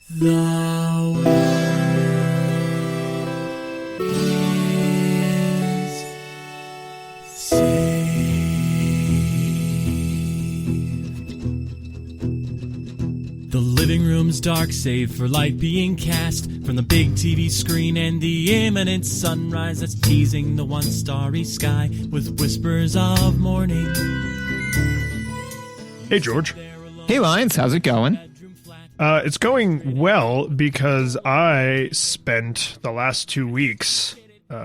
The world is saved. The living room's dark, save for light being cast from the big TV screen and the imminent sunrise that's teasing the once starry sky with whispers of morning. Hey, George. Hey, Lions. How's it going? It's going well because I spent the last 2 weeks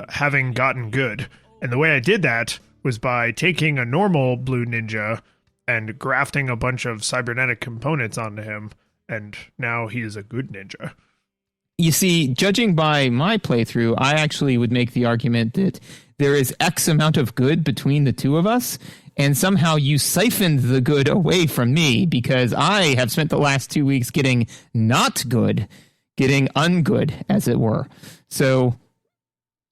having gotten good. And the way I did that was by taking a normal blue ninja and grafting a bunch of cybernetic components onto him. And now he is a good ninja. You see, judging by my playthrough, I actually would make the argument that there is X amount of good between the two of us, and somehow you siphoned the good away from me because I have spent the last 2 weeks getting not good, getting ungood, as it were. So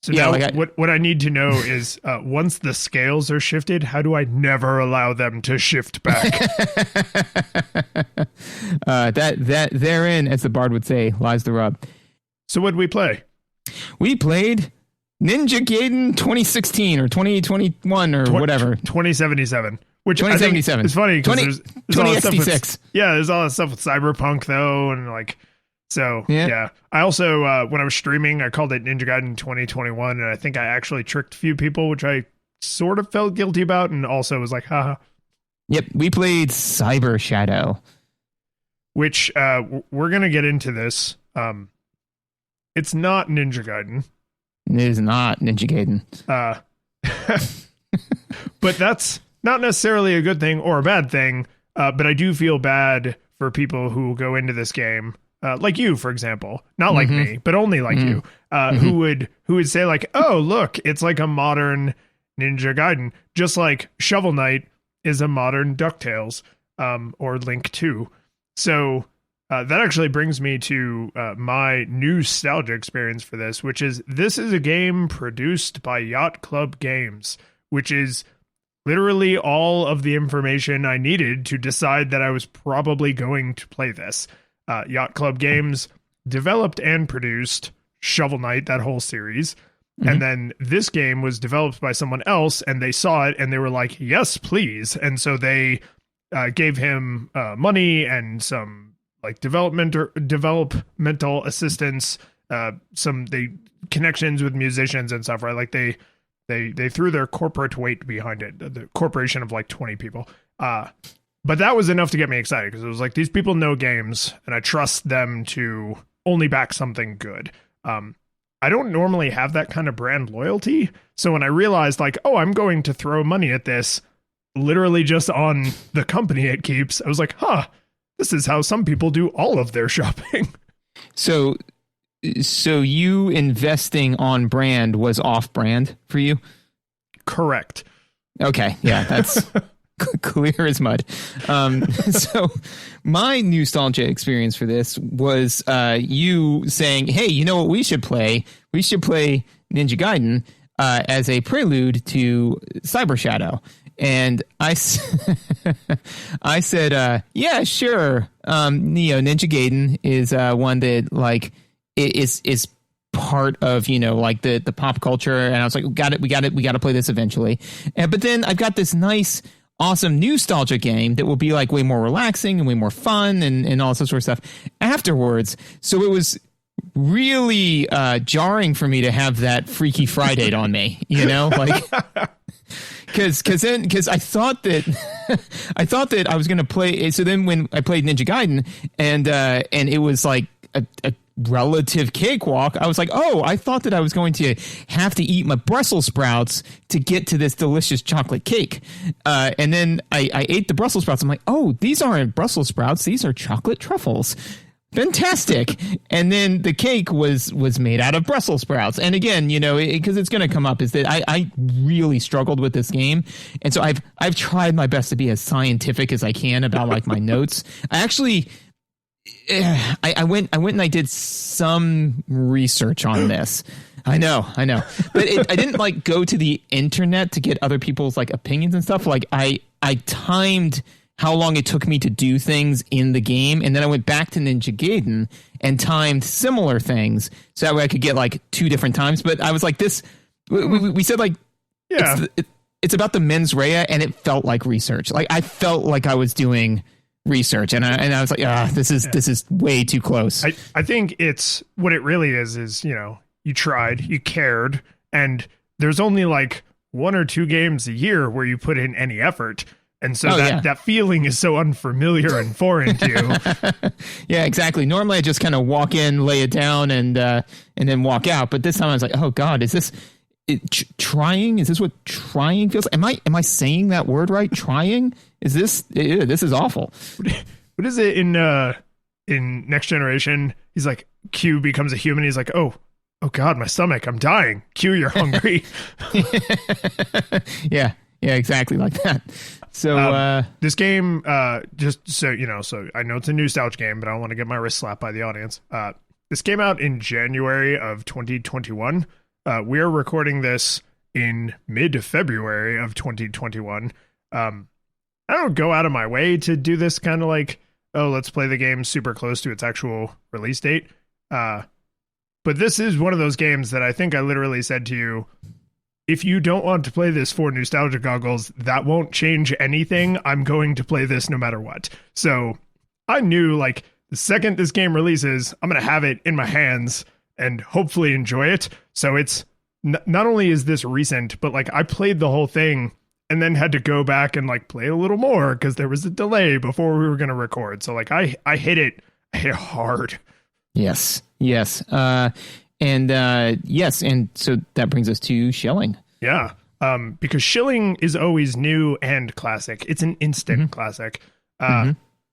yeah, now what I need to know is once the scales are shifted, how do I never allow them to shift back? that therein, as the bard would say, lies the rub. So what did we play? We played Ninja Gaiden 2016 or 2021 or whatever. 2077. Which 2077. I think is funny because there's all that stuff with, there's all that stuff with Cyberpunk though, and like, so yeah. I also when I was streaming, I called it Ninja Gaiden 2021, and I think I actually tricked a few people, which I sort of felt guilty about, and also was like, haha. Yep, we played Cyber Shadow, which we're gonna get into this. It's not Ninja Gaiden. It is not Ninja Gaiden. But that's not necessarily a good thing or a bad thing. But I do feel bad for people who will go into this game, like you, for example, not like me, but only like you, who would say like, oh, look, it's like a modern Ninja Gaiden, just like Shovel Knight is a modern DuckTales, or Link 2. So that actually brings me to my NEWstalgia experience for this, which is this is a game produced by Yacht Club Games, which is literally all of the information I needed to decide that I was probably going to play this. Yacht Club Games developed and produced Shovel Knight, that whole series. And then this game was developed by someone else, and they saw it and they were like, yes, please. And so they gave him money and some like developmental assistance, some connections with musicians and stuff, right? Like they threw their corporate weight behind it, the corporation of like 20 people. But that was enough to get me excited because it was like, these people know games and I trust them to only back something good. I don't normally have that kind of brand loyalty. So when I realized like, oh, I'm going to throw money at this literally just on the company it keeps, I was like, this is how some people do all of their shopping. So you investing on brand was off brand for you? Correct. Okay. Yeah, that's clear as mud. So my NEWstalgia experience for this was you saying, hey, you know what we should play? We should play Ninja Gaiden as a prelude to Cyber Shadow. And I said, yeah, sure. Ninja Gaiden is one that like is part of, like the pop culture. And I was like, we got to play this eventually. But then I've got this nice, awesome NEWstalgia game that will be like way more relaxing and way more fun and all this sort of stuff afterwards. So it was really jarring for me to have that Freaky Friday on me, like. Because I thought that I was going to play. So then when I played Ninja Gaiden and it was like a relative cakewalk, I was like, oh, I thought that I was going to have to eat my Brussels sprouts to get to this delicious chocolate cake. And then I ate the Brussels sprouts. I'm like, oh, these aren't Brussels sprouts. These are chocolate truffles. Fantastic. And then the cake was made out of Brussels sprouts. And again, because it's going to come up, is that I really struggled with this game. And so I've tried my best to be as scientific as I can about like my notes. I actually, I went and I did some research on this. I know. But I didn't like go to the internet to get other people's like opinions and stuff. Like I timed how long it took me to do things in the game. And then I went back to Ninja Gaiden and timed similar things so that way I could get like 2 different times. But I was like, this, we said like, Yeah. it's about the mens rea, and it felt like research. Like I felt like I was doing research, and I was like, this is way too close. I think it's what it really is, you know, you tried, you cared, and there's only like 1 or 2 games a year where you put in any effort. And so that feeling is so unfamiliar and foreign to you. Yeah, exactly. Normally I just kind of walk in, lay it down, and then walk out. But this time I was like, oh God, is this trying? Is this what trying feels like? Am I saying that word right? Trying? Is this is awful. What is it in Next Generation? He's like, Q becomes a human. He's like, oh God, my stomach, I'm dying. Q, you're hungry. Yeah, exactly like that. So this game, just so you know, so I know it's a NEWstalgia game, but I don't want to get my wrist slapped by the audience. This came out in January of 2021. We're recording this in mid-February of 2021. I don't go out of my way to do this kind of like, oh, let's play the game super close to its actual release date. But this is one of those games that I think I literally said to you, if you don't want to play this for nostalgia goggles, that won't change anything. I'm going to play this no matter what. So I knew like the second this game releases, I'm going to have it in my hands and hopefully enjoy it. So it's not only is this recent, but like I played the whole thing and then had to go back and like play a little more because there was a delay before we were going to record. So like I hit it hard. Yes. And so that brings us to shilling. Yeah, because shilling is always new and classic. It's an instant classic.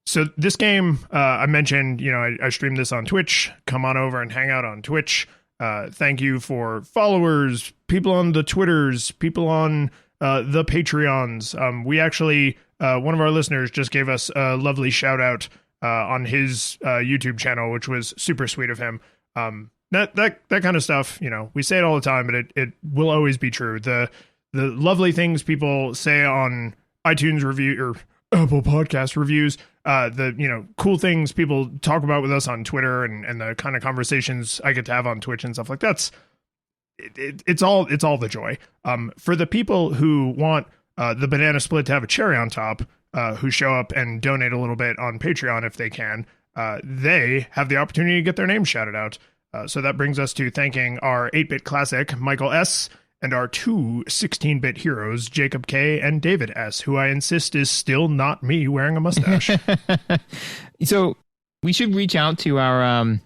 So this game, I mentioned, you know, I streamed this on Twitch. Come on over and hang out on Twitch. Thank you for followers, people on the Twitters, people on the Patreons. We actually, one of our listeners just gave us a lovely shout out on his YouTube channel, which was super sweet of him. That kind of stuff, you know, we say it all the time, but it will always be true. The lovely things people say on iTunes review or Apple Podcast reviews, the, you know, cool things people talk about with us on Twitter and the kind of conversations I get to have on Twitch and stuff like that's it's all the joy. For the people who want the banana split to have a cherry on top, who show up and donate a little bit on Patreon if they can, they have the opportunity to get their name shouted out. So that brings us to thanking our 8-bit classic, Michael S., and our 2 16-bit heroes, Jacob K. and David S., who I insist is still not me wearing a mustache. So we should reach out to our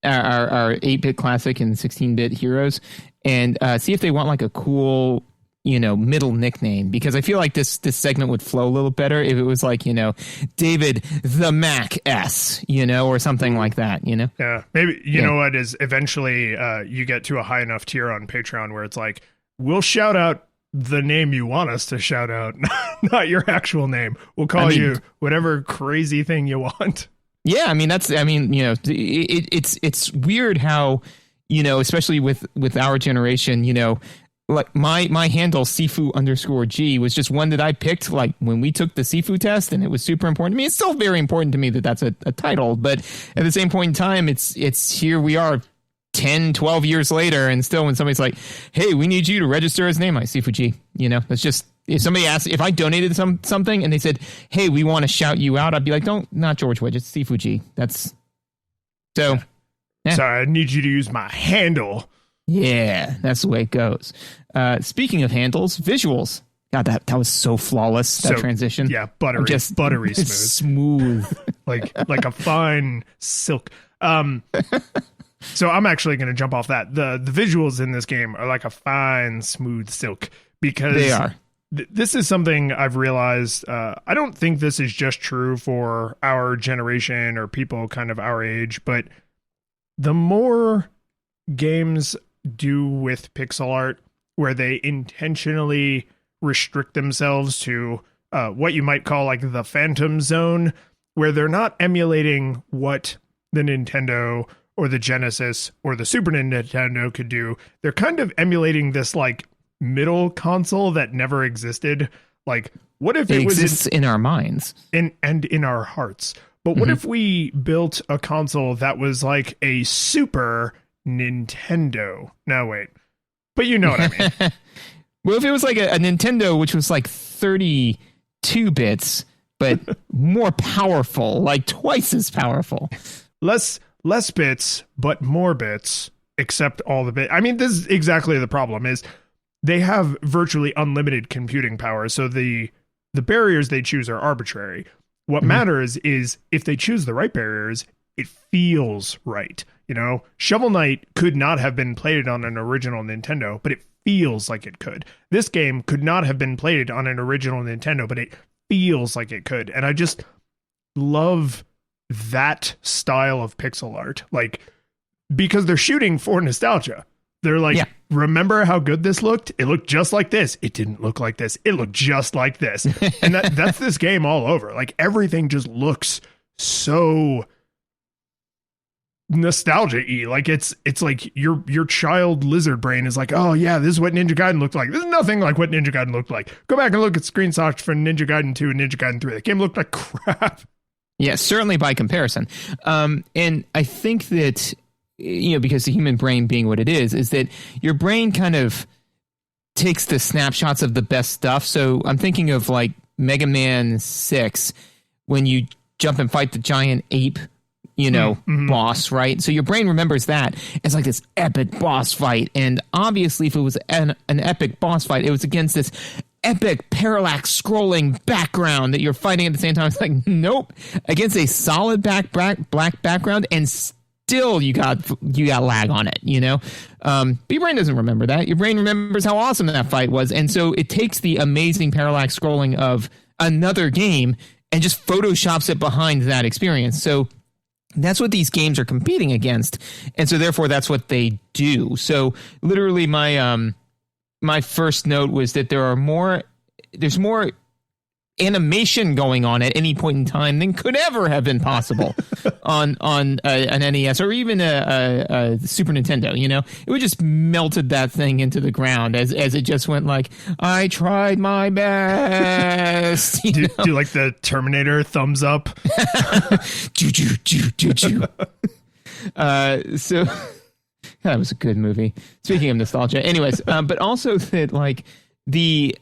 8-bit classic and 16-bit heroes and see if they want like a cool, you know, middle nickname, because I feel like this segment would flow a little better if it was like, you know, David the Mac S, you know, or something like that, you know? Yeah. Maybe, you know what is eventually you get to a high enough tier on Patreon where it's like, we'll shout out the name you want us to shout out, not your actual name. We'll call you whatever crazy thing you want. Yeah. I mean, you know, it's weird how, you know, especially with our generation, you know, like my handle Sifu_G was just one that I picked like when we took the Sifu test, and it was super important to me. It's still very important to me that that's a title, but at the same point in time, it's here we are 10, 12 years later, and still when somebody's like, hey, we need you to register his name, like Sifu_G, you know, that's just, if somebody asked, if I donated something and they said, hey, we want to shout you out, I'd be like, not George Wedge, it's Sifu_G. That's so. Yeah. Sorry, I need you to use my handle. Yeah, that's the way it goes. Speaking of handles, visuals. God, that was so flawless, that transition. Yeah, buttery smooth. Smooth. like a fine silk. So I'm actually going to jump off that. The visuals in this game are like a fine, smooth silk, because they are. This is something I've realized. I don't think this is just true for our generation or people kind of our age, but the more games do with pixel art where they intentionally restrict themselves to what you might call like the phantom zone, where they're not emulating what the Nintendo or the Genesis or the Super Nintendo could do. They're kind of emulating this like middle console that never existed. Like what if it it was exists in our minds and in our hearts? But what if we built a console that was like a Super Nintendo? No, wait. But you know what I mean. Well, if it was like a Nintendo, which was like 32 bits, but more powerful, like twice as powerful. Less bits, but more bits, except all the bits. I mean, this is exactly the problem, is they have virtually unlimited computing power. So the barriers they choose are arbitrary. What matters is if they choose the right barriers, it feels right. You know, Shovel Knight could not have been played on an original Nintendo, but it feels like it could. This game could not have been played on an original Nintendo, but it feels like it could. And I just love that style of pixel art. Like, because they're shooting for nostalgia. They're like, remember how good this looked? It looked just like this. It didn't look like this. It looked just like this. And that's this game all over. Like, everything just looks so nostalgia-y. Like, it's like your child lizard brain is like, oh yeah, this is what Ninja Gaiden looked like. This is nothing like what Ninja Gaiden looked like. Go back and look at screenshots for Ninja Gaiden 2 and Ninja Gaiden 3. The game looked like crap. Yeah, certainly by comparison. And I think that, you know, because the human brain being what it is that your brain kind of takes the snapshots of the best stuff. So I'm thinking of like Mega Man 6, when you jump and fight the giant ape, you know, boss, right? So your brain remembers that as like this epic boss fight. And obviously, if it was an epic boss fight, it was against this epic parallax scrolling background that you're fighting at the same time. It's like, nope, against a solid black background, and still you got lag on it, you know? But your brain doesn't remember that. Your brain remembers how awesome that fight was. And so it takes the amazing parallax scrolling of another game and just photoshops it behind that experience. So that's what these games are competing against. And so therefore that's what they do. So literally my first note was that there's more animation going on at any point in time than could ever have been possible on an NES or even a Super Nintendo. You know, it would just melted that thing into the ground as it just went like, I tried my best. Do like the Terminator thumbs up. So that was a good movie. Speaking of nostalgia, anyways, but also that like the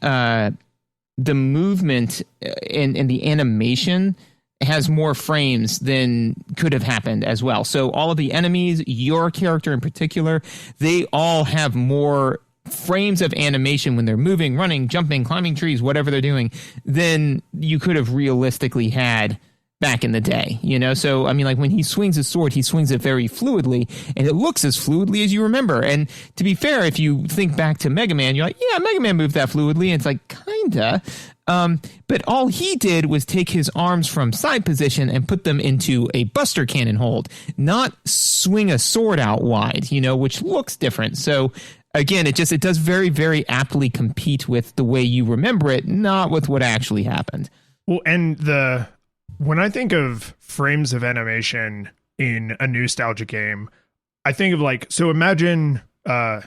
movement and the animation has more frames than could have happened as well. So all of the enemies, your character in particular, they all have more frames of animation when they're moving, running, jumping, climbing trees, whatever they're doing, than you could have realistically had back in the day, you know? So, I mean, like when he swings his sword, he swings it very fluidly, and it looks as fluidly as you remember. And to be fair, if you think back to Mega Man, you're like, yeah, Mega Man moved that fluidly. And it's like, kinda. But all he did was take his arms from side position and put them into a Buster Cannon hold, not swing a sword out wide, you know, which looks different. So again, it does very, very aptly compete with the way you remember it, not with what actually happened. Well, and when I think of frames of animation in a NEWstalgia game, I think of like, so imagine, we're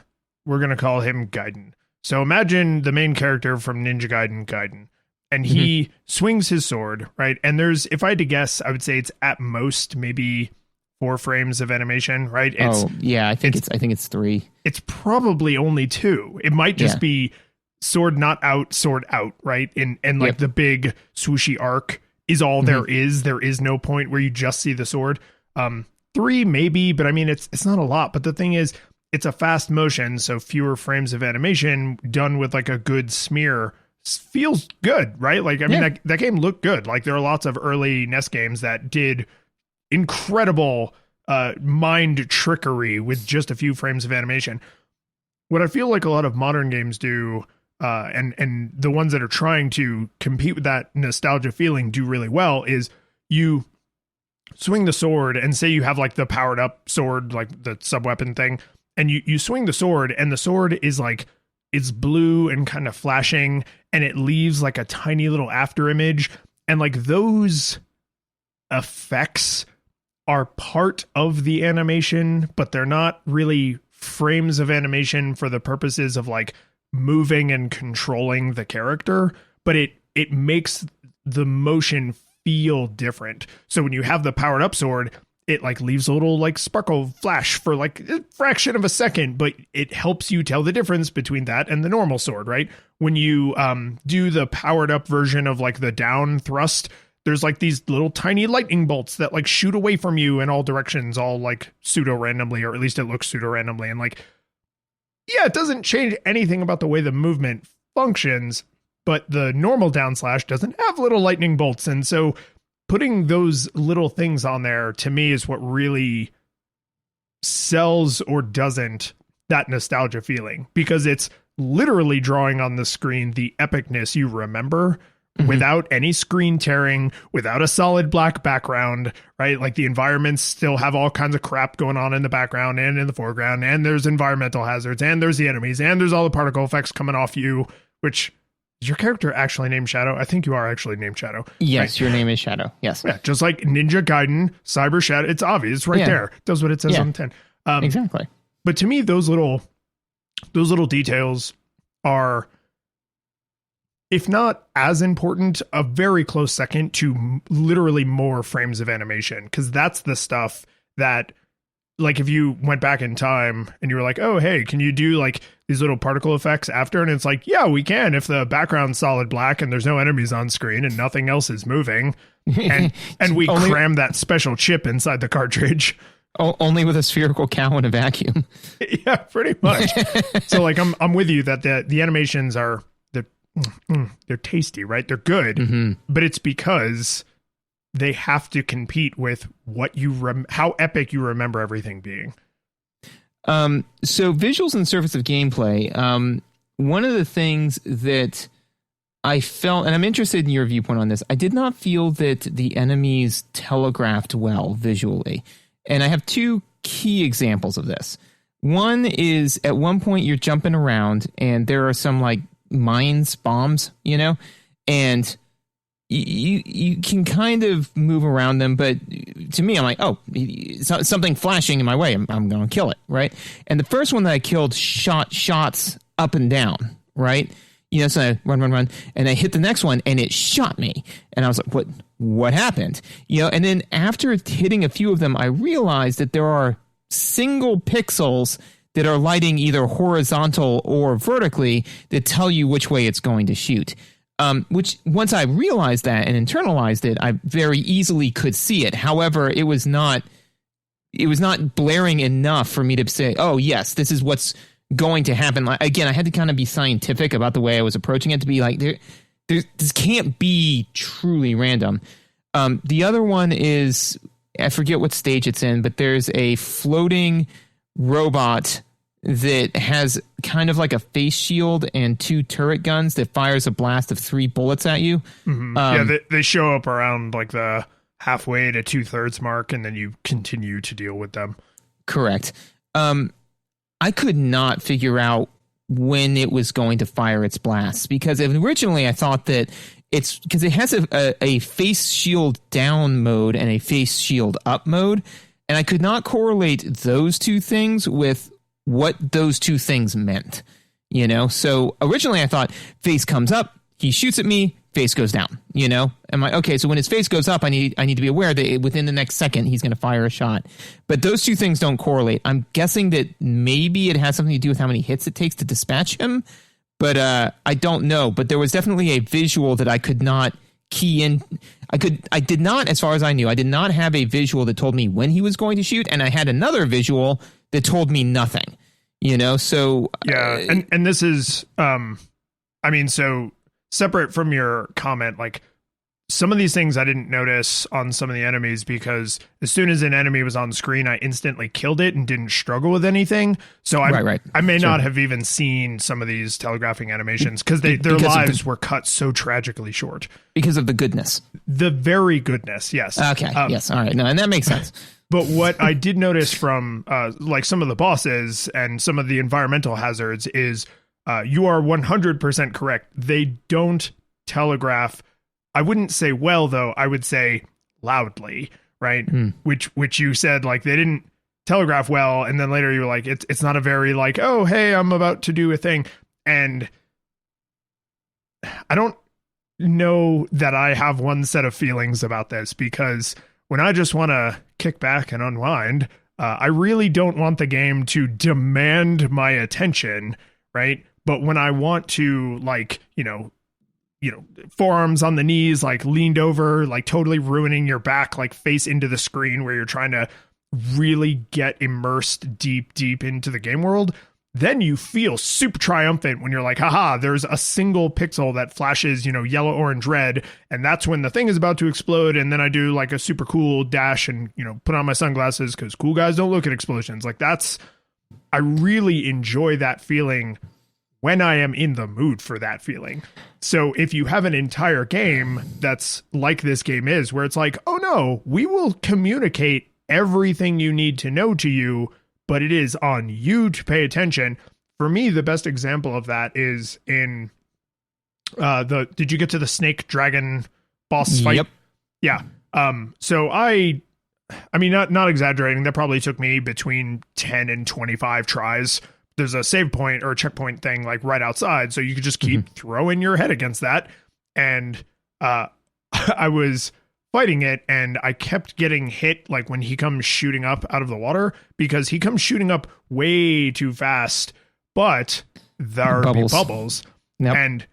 going to call him Gaiden. So imagine the main character from Ninja Gaiden, and he swings his sword, right? And there's, if I had to guess, I would say it's at most maybe 4 frames of animation, right? I think it's 3. It's probably only 2. It might just be sword not out, sword out, right? And like the big swooshy arc is all there is. There is no point where you just see the sword. 3 maybe, but I mean, it's not a lot. But the thing is, it's a fast motion, so fewer frames of animation done with like a good smear feels good, right? Like, I mean, that game looked good. Like, there are lots of early NES games that did incredible mind trickery with just a few frames of animation. What I feel like a lot of modern games do, and the ones that are trying to compete with that nostalgia feeling do really well, is you swing the sword and say you have like the powered up sword, like the sub weapon thing, and you swing the sword, and the sword is like, it's blue and kind of flashing, and it leaves like a tiny little after image, and like those effects are part of the animation, but they're not really frames of animation for the purposes of like moving and controlling the character, but it makes the motion feel different. So when you have the powered up sword, it like leaves a little like sparkle flash for like a fraction of a second, but it helps you tell the difference between that and the normal sword, right? When you do the powered up version of like the down thrust, there's like these little tiny lightning bolts that like shoot away from you in all directions, all like pseudo randomly, or at least it looks pseudo randomly. And like, yeah, it doesn't change anything about the way the movement functions, but the normal down slash doesn't have little lightning bolts. And so putting those little things on there to me is what really sells or doesn't that nostalgia feeling, because it's literally drawing on the screen the epicness you remember without any screen tearing, without a solid black background, right? Like the environments still have all kinds of crap going on in the background and in the foreground, and there's environmental hazards, and there's the enemies, and there's all the particle effects coming off you, which is your character actually named Shadow? I think you are actually named Shadow. Yes, right? Your name is Shadow. Yes. Yeah, just like Ninja Gaiden, Cyber Shadow. It's obvious. It's right there. It does what it says on the tin. Exactly. But to me, those little details are, if not as important, a very close second to literally more frames of animation. Because that's the stuff that, like, if you went back in time and you were like, oh, hey, can you do like these little particle effects after? And it's like, yeah, we can if the background's solid black and there's no enemies on screen and nothing else is moving. And we cram that special chip inside the cartridge. Only with a spherical cow in a vacuum. Yeah, pretty much. So like, I'm with you that the animations are, they're tasty, right? They're good, but it's because they have to compete with what you how epic you remember everything being. So visuals and surface of gameplay. One of the things that I felt, and I'm interested in your viewpoint on this, I did not feel that the enemies telegraphed well visually. And I have two key examples of this. One is at one point you're jumping around and there are some like mines, bombs, and you can kind of move around them, but to me, I'm like, oh, something flashing in my way. I'm going to kill it, right? And the first one that I killed shot shots up and down, right? So I run, and I hit the next one, and it shot me, and I was like, what happened? And then after hitting a few of them, I realized that there are single pixels that are lighting either horizontal or vertically that tell you which way it's going to shoot. Which once I realized that and internalized it, I very easily could see it. However, it was not blaring enough for me to say, oh, yes, this is what's going to happen. Again, I had to kind of be scientific about the way I was approaching it to be like, this can't be truly random. The other one is, I forget what stage it's in, but there's a floating robot that has kind of like a face shield and two turret guns that fires a blast of 3 bullets at you. They show up around like the halfway to 2/3 mark, and then you continue to deal with them. Correct. I could not figure out when it was going to fire its blasts, because originally I thought that it's because it has a face shield down mode and a face shield up mode, and I could not correlate those two things with what those two things meant, So originally I thought face comes up, he shoots at me, face goes down, I'm like, okay, so when his face goes up, I need to be aware that within the next second he's going to fire a shot. But those two things don't correlate. I'm guessing that maybe it has something to do with how many hits it takes to dispatch him, but I don't know. But there was definitely a visual that I could not key in. I did not, as far as I knew, I did not have a visual that told me when he was going to shoot, and I had another visual that told me nothing, so yeah. And this is, so separate from your comment, like some of these things I didn't notice on some of the enemies, because as soon as an enemy was on screen, I instantly killed it and didn't struggle with anything. So I may not have even seen some of these telegraphing animations because their lives were cut so tragically short. Because of the goodness. The very goodness, yes. Okay, yes, all right. No, and that makes sense. But what I did notice from like some of the bosses and some of the environmental hazards is you are 100% correct. They don't telegraph. I wouldn't say well, though. I would say loudly, right? Which you said, like, they didn't telegraph well. And then later you were like, it's not a very like, oh, hey, I'm about to do a thing. And I don't know that I have one set of feelings about this, because when I just want to kick back and unwind, I really don't want the game to demand my attention, right? But when I want to, like, forearms on the knees, like leaned over, like totally ruining your back, like face into the screen where you're trying to really get immersed deep into the game world, then you feel super triumphant when you're like, haha, there's a single pixel that flashes, yellow, orange, red. And that's when the thing is about to explode. And then I do like a super cool dash and, put on my sunglasses, because cool guys don't look at explosions. Like I really enjoy that feeling when I am in the mood for that feeling. So if you have an entire game that's like this game is, where it's like, oh no, we will communicate everything you need to know to you, but it is on you to pay attention. For me, the best example of that is in did you get to the snake dragon boss fight? Yep. Yeah. So I mean, not exaggerating, that probably took me between 10 and 25 tries. There's a save point or a checkpoint thing like right outside, so you could just keep throwing your head against that. And I was fighting it, and I kept getting hit like when he comes shooting up out of the water, because he comes shooting up way too fast, but there are bubbles. Yep. And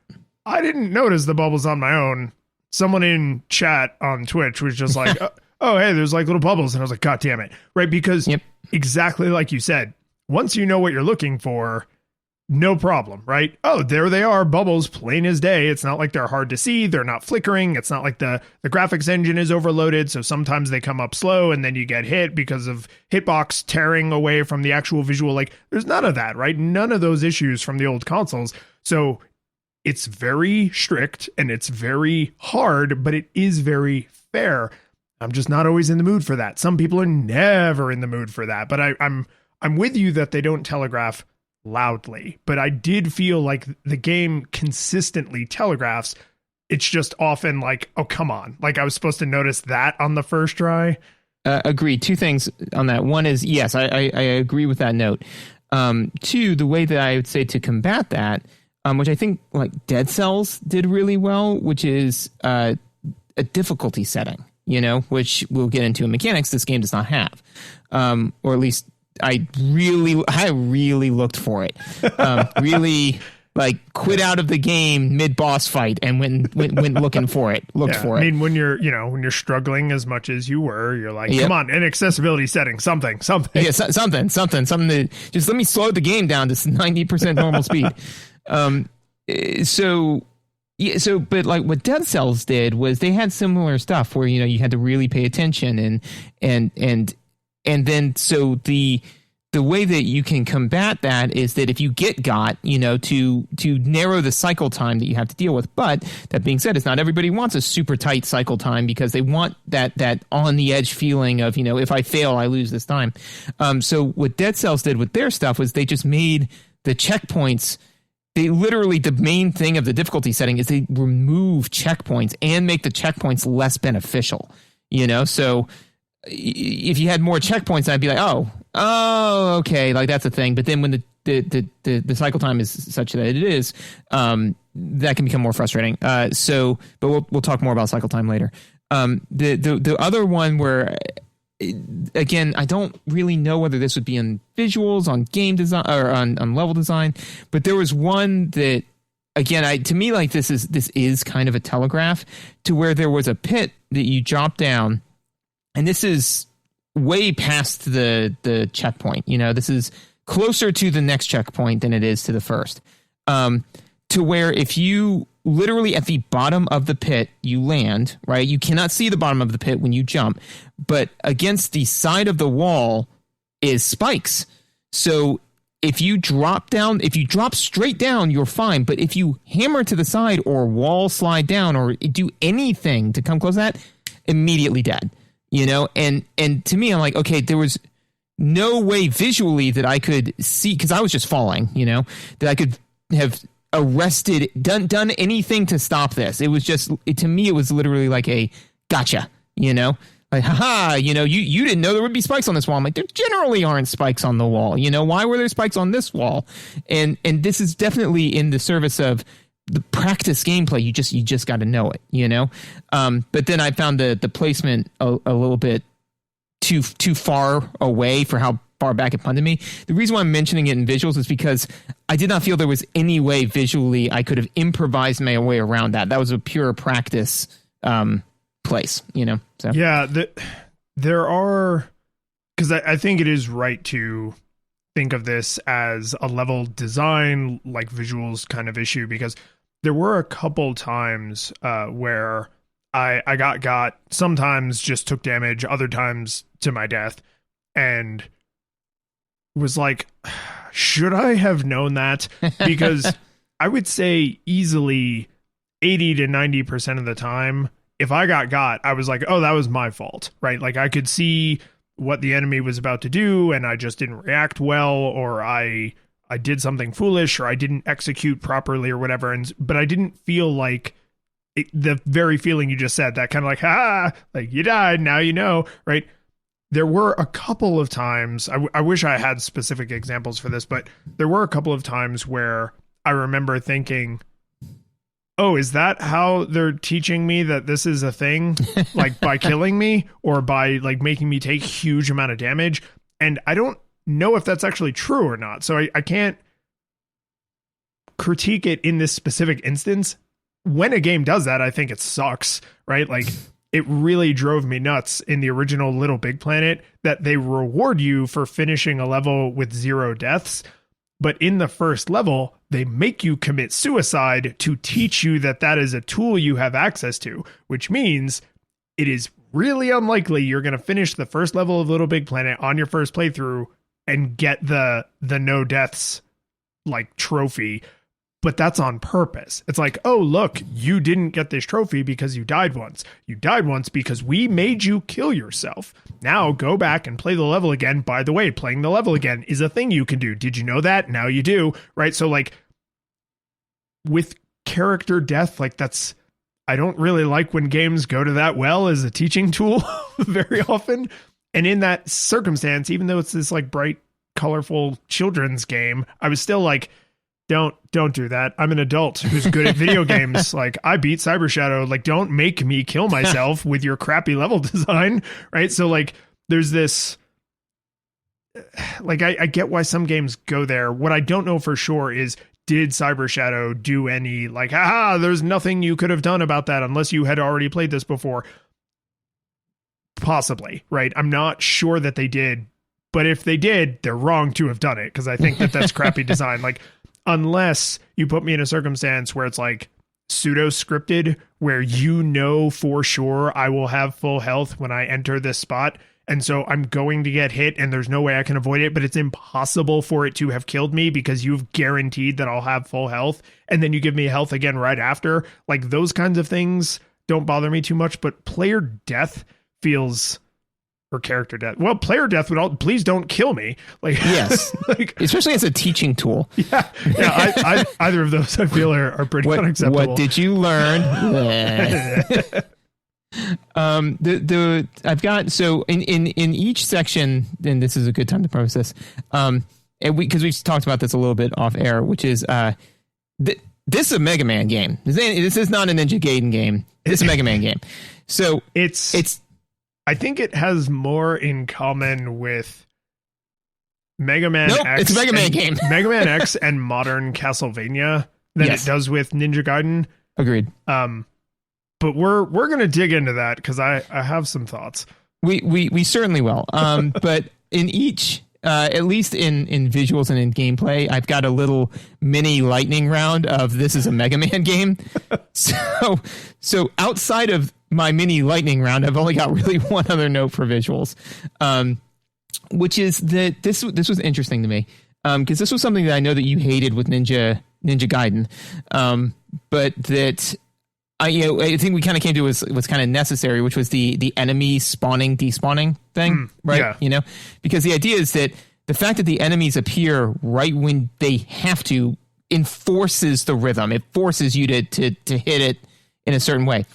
I didn't notice the bubbles on my own. Someone in chat on Twitch was just like, oh, hey, there's like little bubbles. And I was like, God damn it. Right? Because exactly like you said, once you know what you're looking for, no problem, right? Oh, there they are, bubbles, plain as day. It's not like they're hard to see. They're not flickering. It's not like the graphics engine is overloaded, so sometimes they come up slow and then you get hit because of hitbox tearing away from the actual visual. Like, there's none of that, right? None of those issues from the old consoles. So it's very strict and it's very hard, but it is very fair. I'm just not always in the mood for that. Some people are never in the mood for that, but I'm with you that they don't telegraph loudly, but I did feel like the game consistently telegraphs. It's just often like, oh, come on. Like, I was supposed to notice that on the first try. Agreed. Two things on that. One is, yes, I agree with that note. Two, the way that I would say to combat that, which I think like Dead Cells did really well, which is a difficulty setting, which we'll get into in mechanics this game does not have. Or at least I really looked for it. Really like quit out of the game mid boss fight and went looking for it. For it. I mean, when you're struggling as much as you were, you're like, come on, an accessibility setting, something. Yeah, something to just let me slow the game down to 90% normal speed. But like what Dead Cells did was they had similar stuff where, you had to really pay attention and then so the way that you can combat that is that if you get got, to narrow the cycle time that you have to deal with. But that being said, it's not everybody wants a super tight cycle time because they want that on the edge feeling of, if I fail, I lose this time. So what Dead Cells did with their stuff was they just made the checkpoints. They literally, the main thing of the difficulty setting is they remove checkpoints and make the checkpoints less beneficial, So if you had more checkpoints, I'd be like, oh, okay, like that's a thing. But then when the cycle time is such that it is, that can become more frustrating. But we'll talk more about cycle time later. The other one where, again, I don't really know whether this would be on visuals, on game design, or on level design, but there was one that, again, to me, like this is kind of a telegraph to where there was a pit that you drop down. And this is way past the checkpoint. This is closer to the next checkpoint than it is to the first. To where if you literally at the bottom of the pit, you land, right? You cannot see the bottom of the pit when you jump, but against the side of the wall is spikes. So if you drop straight down, you're fine. But if you hammer to the side or wall slide down or do anything to come close to that, immediately dead. And to me, I'm like, okay, there was no way visually that I could see, because I was just falling, that I could have arrested, done anything to stop this. It was just, to me, it was literally like a gotcha, like, haha, you didn't know there would be spikes on this wall. I'm like, there generally aren't spikes on the wall. Why were there spikes on this wall? And this is definitely in the service of the practice gameplay, you just got to know it, you know? But then I found the placement a little bit too far away for how far back it punted me. The reason why I'm mentioning it in visuals is because I did not feel there was any way visually I could have improvised my way around that. That was a pure practice place, you know? So yeah, there are, because I think it is right to think of this as a level design, like visuals kind of issue, because there were a couple times where I got sometimes just took damage, other times to my death, and was like, should I have known that? Because I would say easily 80 to 90% of the time, if I got, I was like, oh, that was my fault, right? Like I could see what the enemy was about to do and I just didn't react well, or I did something foolish, or I didn't execute properly or whatever. But I didn't feel like the very feeling you just said, that kind of like, like you died, now you know, right? There were a couple of times, I wish I had specific examples for this, but there were a couple of times where I remember thinking, oh, is that how they're teaching me that this is a thing? Like by killing me or by like making me take huge amount of damage? And I don't know if that's actually true or not. So I can't critique it in this specific instance. When a game does that, I think it sucks, right? Like it really drove me nuts in the original Little Big Planet that they reward you for finishing a level with 0 deaths. But in the first level, they make you commit suicide to teach you that that is a tool you have access to, which means it is really unlikely you're going to finish the first level of Little Big Planet on your first playthrough and get the no deaths like trophy. But that's on purpose. It's like, oh, look, you didn't get this trophy because you died once. You died once because we made you kill yourself. Now go back and play the level again. By the way, playing the level again is a thing you can do. Did you know that? Now you do, right? So like with character death, like that's, I don't really like when games go to that well as a teaching tool very often. And in that circumstance, even though it's this like bright, colorful children's game, I was still like, Don't do that. I'm an adult who's good at video games. Like I beat Cyber Shadow. Like don't make me kill myself with your crappy level design, right? So like there's this, like I get why some games go there. What I don't know for sure is, did Cyber Shadow do any like, there's nothing you could have done about that unless you had already played this before? Possibly, right? I'm not sure that they did, but if they did, they're wrong to have done it, because I think that that's crappy design. Like, unless you put me in a circumstance where it's like pseudo scripted, where you know for sure I will have full health when I enter this spot. And so I'm going to get hit and there's no way I can avoid it, but it's impossible for it to have killed me because you've guaranteed that I'll have full health. And then you give me health again right after. Like those kinds of things don't bother me too much, but player death feels, or character death. Well, player death would all, please don't kill me. Like, yes, like, especially as a teaching tool. Yeah. I either of those I feel are pretty unacceptable. What did you learn? I've got, so in each section, and this is a good time to preface this, because we've talked about this a little bit off air, which is this is a Mega Man game. This is not a Ninja Gaiden game. This is a Mega Man game. So it's I think it has more in common with Mega Man X. It's a Mega Man game. Mega Man X and modern Castlevania than it does with Ninja Gaiden. Agreed. But we're going to dig into that because I have some thoughts. We certainly will. But in each, at least in visuals and in gameplay, I've got a little mini lightning round of this is a Mega Man game. So outside of my mini lightning round, I've only got really one other note for visuals, which is that this was interesting to me, because this was something that I know that you hated with Ninja Gaiden, but that I think we kind of came to was kind of necessary, which was the enemy spawning despawning thing, right? Yeah. Because the idea is that the fact that the enemies appear right when they have to enforces the rhythm. It forces you to hit it in a certain way.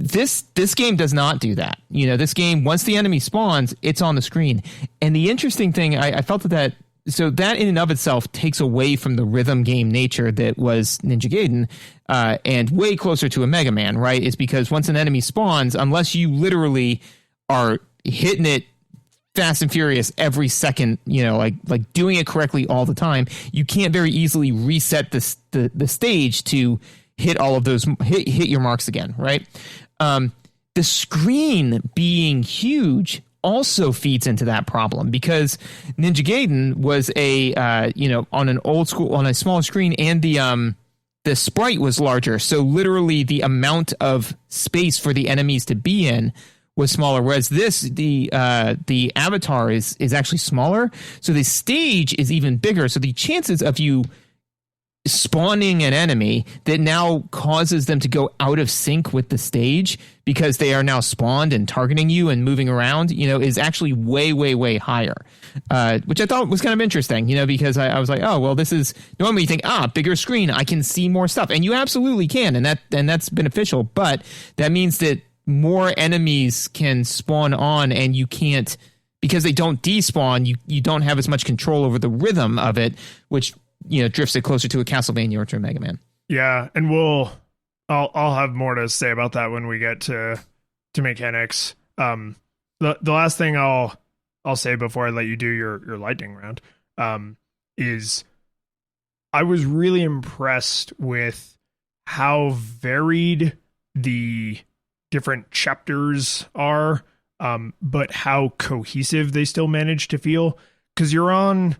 This game does not do that. This game, once the enemy spawns, it's on the screen. And the interesting thing, I felt that so that in and of itself takes away from the rhythm game nature that was Ninja Gaiden, and way closer to a Mega Man, right? It's because once an enemy spawns, unless you literally are hitting it fast and furious every second, like doing it correctly all the time, you can't very easily reset the stage to hit all of those, hit your marks again, right? The screen being huge also feeds into that problem, because Ninja Gaiden was on a small screen, and the sprite was larger. So literally the amount of space for the enemies to be in was smaller. Whereas the avatar is actually smaller. So the stage is even bigger. So the chances of you spawning an enemy that now causes them to go out of sync with the stage because they are now spawned and targeting you and moving around, is actually way, way, way higher, which I thought was kind of interesting, because I was like, oh, well, this is normally you think, bigger screen, I can see more stuff. And you absolutely can. And that's beneficial. But that means that more enemies can spawn on, and you can't, because they don't despawn, you don't have as much control over the rhythm of it, which drifts it closer to a Castlevania or to a Mega Man. Yeah, and I'll have more to say about that when we get to mechanics. The last thing I'll say before I let you do your lightning round is I was really impressed with how varied the different chapters are, but how cohesive they still manage to feel. Because you're on,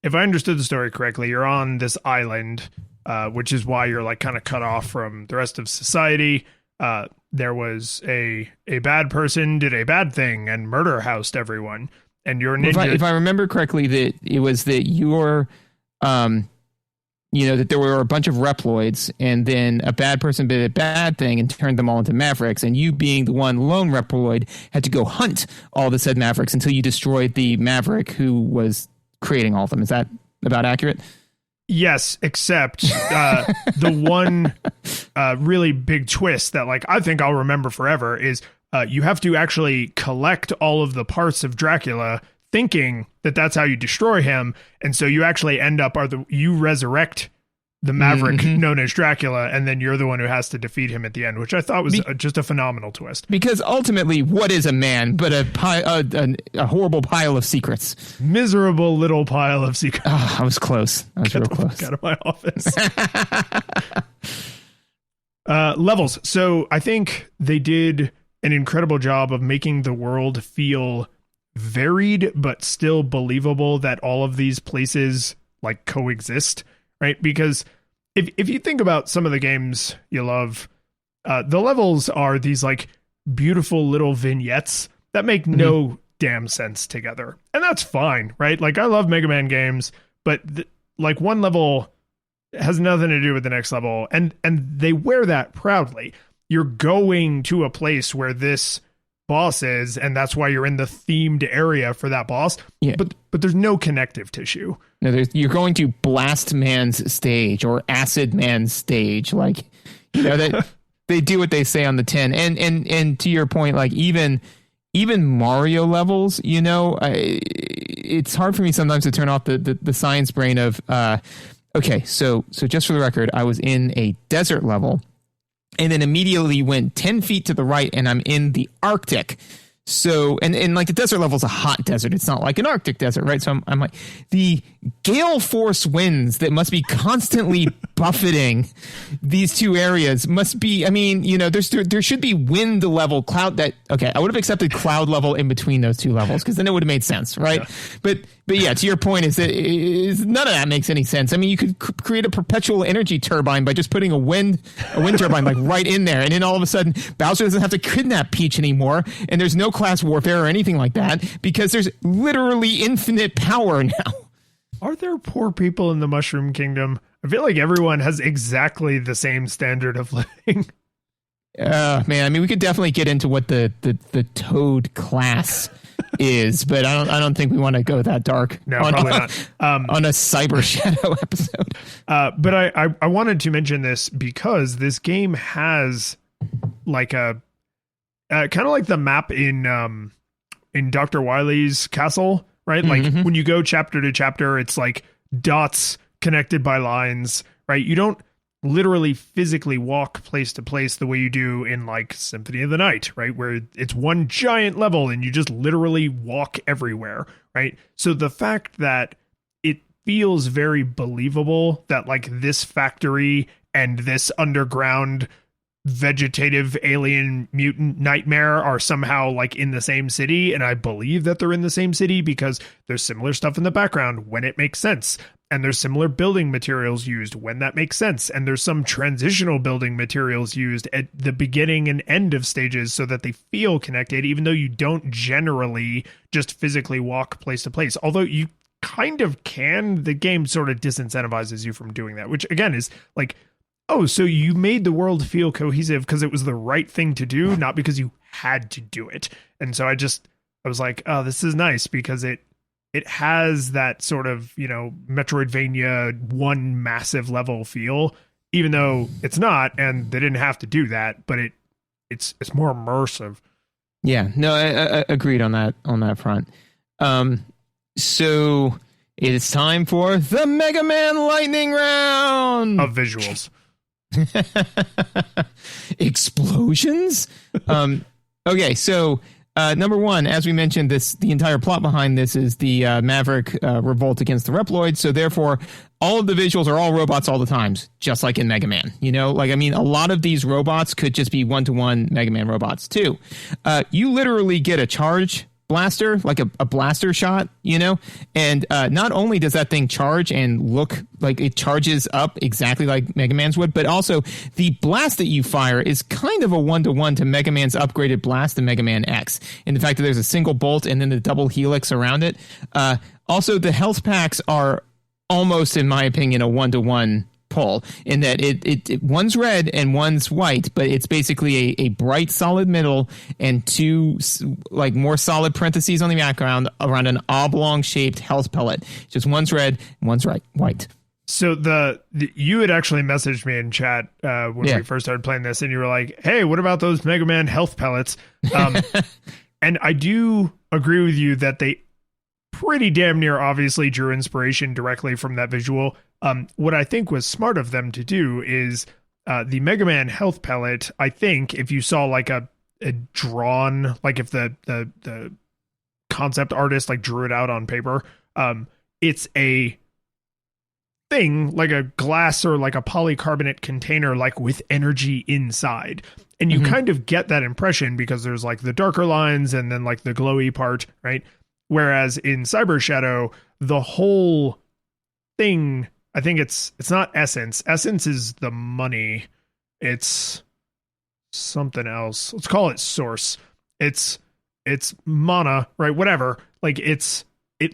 if I understood the story correctly, you're on this island, which is why you're like kind of cut off from the rest of society. There was a bad person did a bad thing and murder housed everyone. And you're ninja. If I remember correctly, that it was that you're, that there were a bunch of Reploids, and then a bad person did a bad thing and turned them all into Mavericks. And you, being the one lone Reploid, had to go hunt all the said Mavericks until you destroyed the Maverick who was creating all of them. Is that about accurate? Yes, except the one really big twist that I think I'll remember forever is you have to actually collect all of the parts of Dracula, thinking that that's how you destroy him. And so you actually end up you resurrect the Maverick known as Dracula, and then you're the one who has to defeat him at the end, which I thought was just a phenomenal twist. Because ultimately, what is a man but a horrible pile of secrets? Miserable little pile of secrets. Oh, I was close. I was real close. Get out of my office. Levels. So I think they did an incredible job of making the world feel varied, but still believable that all of these places coexist, right? Because if you think about some of the games you love, the levels are these beautiful little vignettes that make no damn sense together. And that's fine, right? I love Mega Man games, but one level has nothing to do with the next level. And they wear that proudly. You're going to a place where this boss is, and that's why you're in the themed area for that boss. Yeah. But there's no connective tissue. No, you're going to Blast Man's stage or Acid Man's stage. That they do what they say on the tin. And to your point, even Mario levels, it's hard for me sometimes to turn off the science brain of okay, so just for the record, I was in a desert level, and then immediately went 10 feet to the right, and I'm in the Arctic. So, and the desert level is a hot desert. It's not like an Arctic desert, right? So I'm like, the gale force winds that must be constantly buffeting these two areas must be, there should be wind level, cloud I would have accepted cloud level in between those two levels, because then it would have made sense, right? Yeah. But yeah, to your point is that none of that makes any sense. You could create a perpetual energy turbine by just putting a wind turbine right in there, and then all of a sudden Bowser doesn't have to kidnap Peach anymore, and there's no class warfare or anything like that, because there's literally infinite power now. Are there poor people in the Mushroom Kingdom? I feel like everyone has exactly the same standard of living. Man, we could definitely get into what the Toad class is, but I don't think we want to go that dark. No, probably not. On a Cyber Shadow episode. But I wanted to mention this because this game has a kind of like the map in Dr. Wily's castle, right? Like when you go chapter to chapter, it's like dots connected by lines, right? You don't literally physically walk place to place the way you do in like Symphony of the Night, right? Where it's one giant level and you just literally walk everywhere, right? So the fact that it feels very believable that like this factory and this underground vegetative alien mutant nightmare are somehow like in the same city, and I believe that they're in the same city because there's similar stuff in the background when it makes sense, and there's similar building materials used when that makes sense, and there's some transitional building materials used at the beginning and end of stages so that they feel connected, even though you don't generally just physically walk place to place, although you kind of can. The game sort of disincentivizes you from doing that, which again is like, oh, so you made the world feel cohesive because it was the right thing to do, not because you had to do it. And so I was like, oh, this is nice because it has that sort of, you know, Metroidvania one massive level feel, even though it's not, and they didn't have to do that, but it's more immersive. Yeah, no, I agreed on that front. So it is time for the Mega Man Lightning Round of visuals. Explosions. Okay, so number one, as we mentioned, the entire plot behind this is the Maverick revolt against the Reploids. So therefore, all of the visuals are all robots all the times, just like in Mega Man. You know, like, I mean, a lot of these robots could just be one-to-one Mega Man robots too. You literally get a charge blaster, like a blaster shot, you know, and not only does that thing charge and look like it charges up exactly like Mega Man's would, but also the blast that you fire is kind of a one-to-one to Mega Man's upgraded blast in Mega Man X, in the fact that there's a single bolt and then the double helix around it. Also, the health packs are almost, in my opinion, a one-to-one pull, in that it one's red and one's white, but it's basically a bright solid middle and two like more solid parentheses on the background around an oblong shaped health pellet. Just one's red and one's white. So you had actually messaged me in chat when we first started playing this, and you were like, hey, what about those Mega Man health pellets? And I do agree with you that they pretty damn near obviously drew inspiration directly from that visual. What I think was smart of them to do is the Mega Man health pellet. I think if you saw like a drawn, like if the concept artist like drew it out on paper, it's a thing like a glass or like a polycarbonate container, like with energy inside. And you kind of get that impression because there's like the darker lines and then like the glowy part, right? Whereas in Cyber Shadow, the whole thing, I think it's not essence. Essence is the money. It's something else. Let's call it source. It's mana, right? Whatever. Like it